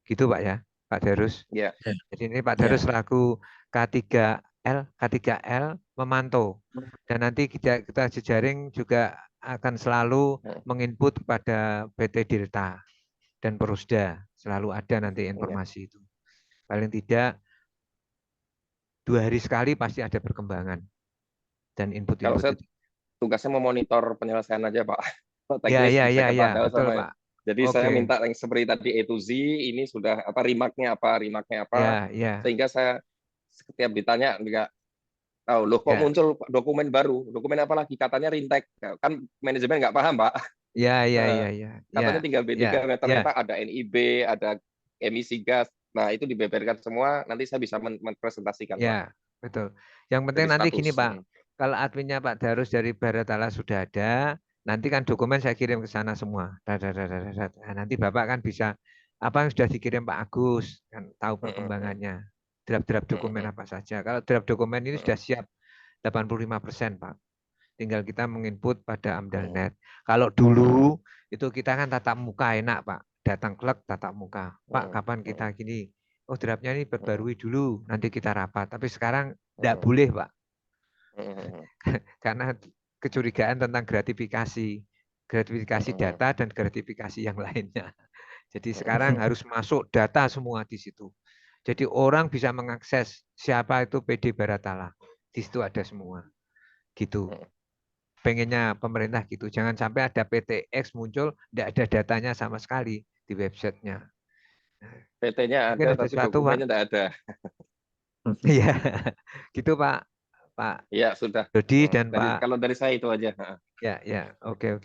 Gitu Pak ya, Pak Darus. Jadi ini Pak Darus selaku K3L memantau dan nanti kita jejaring juga akan selalu menginput kepada PT Dirta dan Perusda, selalu ada nanti informasi itu. Paling tidak 2 hari sekali pasti ada perkembangan dan input. Kalau saya tugasnya memonitor penyelesaian aja Pak. Ya, betul Pak. Jadi saya minta yang seperti tadi A to Z, ini sudah apa remarknya apa, sehingga saya setiap ditanya enggak tahu loh kok muncul dokumen baru, dokumen apa lagi katanya Rintek, kan manajemen nggak paham Pak. Ya. Katanya tinggal B3 ternyata ada NIB, ada emisi gas, nah itu dibeberkan semua, nanti saya bisa mempresentasikan. Ya, betul. Yang penting jadi nanti status. gini Pak, kalau adminnya Pak Darus dari Baratala sudah ada, nanti kan dokumen saya kirim ke sana semua. Nah, nanti Bapak kan bisa apa yang sudah dikirim Pak Agus, kan tahu perkembangannya. Draft-draft dokumen apa saja. Kalau draft dokumen ini sudah siap 85% Pak. Tinggal kita menginput pada AMDALNet. Kalau dulu itu kita kan tatap muka enak Pak. Datang klek tatap muka. Pak, kapan kita gini? Oh, draftnya ini perbarui dulu, nanti kita rapat. Tapi sekarang tidak boleh Pak. Karena kecurigaan tentang gratifikasi data dan gratifikasi yang lainnya. Jadi sekarang harus masuk data semua di situ. Jadi orang bisa mengakses siapa itu PD Baratala. Di situ ada semua. Gitu. Pengennya pemerintah gitu. Jangan sampai ada PTX muncul, tidak ada datanya sama sekali di websitenya. PT-nya Mungkin ada, ada tapi sesuatu Pak. dokumennya tidak ada. Iya, gitu Pak. Pak Iya, sudah. Dodi dan Pak. Kalau dari saya itu aja. Ya, oke.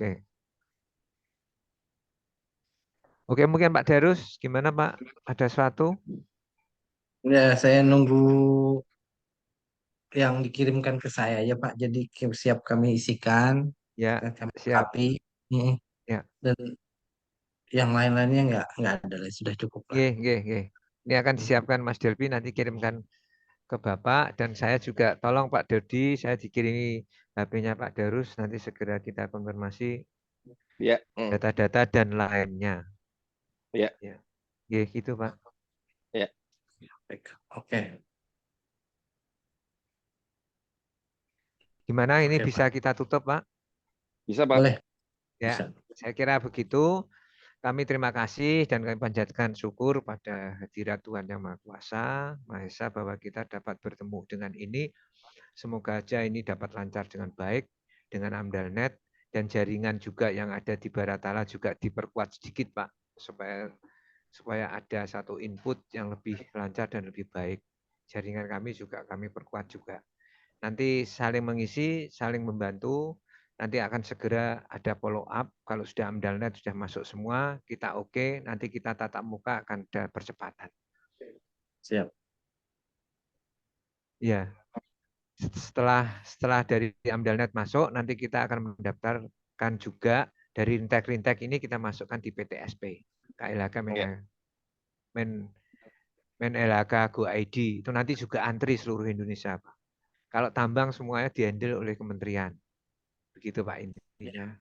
Oke, mungkin Pak Darus, gimana Pak? Ada sesuatu? Ya, saya nunggu yang dikirimkan ke saya ya Pak. Jadi siap kami isikan Ya, dan kami siap. copy. Mm. Ya. Dan yang lain-lainnya nggak ada lah, sudah cukup lah. Nggih. Ini akan disiapkan Mas Delvi, nanti kirimkan ke Bapak. Dan saya juga tolong Pak Dodi, saya dikirimi HP-nya Pak Darus, nanti segera kita konfirmasi Ya. data-data dan lainnya. Ya. Nggih, gitu Pak. Ya. Baik. Oke. Gimana ini Oke, bisa Pak. kita tutup Pak? Bisa, Pak. Boleh. Ya, Bisa. saya kira begitu. Kami terima kasih dan kami panjatkan syukur pada hadirat Tuhan Yang Maha Kuasa, Maha Esa, bahwa kita dapat bertemu dengan ini. Semoga aja ini dapat lancar dengan baik, dengan AMDALNet, dan jaringan juga yang ada di Baratala juga diperkuat sedikit Pak, supaya ada satu input yang lebih lancar dan lebih baik. Jaringan kami juga kami perkuat juga. Nanti saling mengisi, saling membantu. Nanti akan segera ada follow up. Kalau sudah AMDALNet sudah masuk semua, kita oke. Nanti kita tatap muka akan ada percepatan. Siap. Ya. Setelah dari AMDALNet masuk, nanti kita akan mendaftarkan juga dari rintek-rintek ini kita masukkan di PTSP. KLHK Men LHK Go ID. Itu nanti juga antri seluruh Indonesia, Pak. Kalau tambang semuanya dihandle oleh kementerian. Begitu Pak intinya.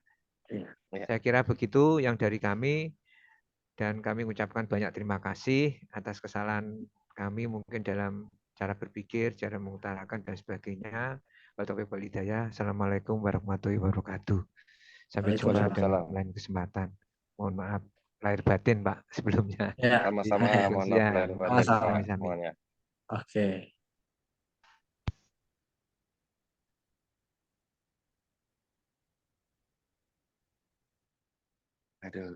Saya kira begitu yang dari kami, dan kami mengucapkan banyak terima kasih atas kesalahan kami mungkin dalam cara berpikir, cara mengutarakan dan sebagainya. Assalamualaikum warahmatullahi wabarakatuh. Sampai jumpa dalam lain kesempatan. Mohon maaf lahir batin Pak sebelumnya. Ya. Sama-sama, mohon maaf lahir batin Pak semuanya. Oke. Aduh.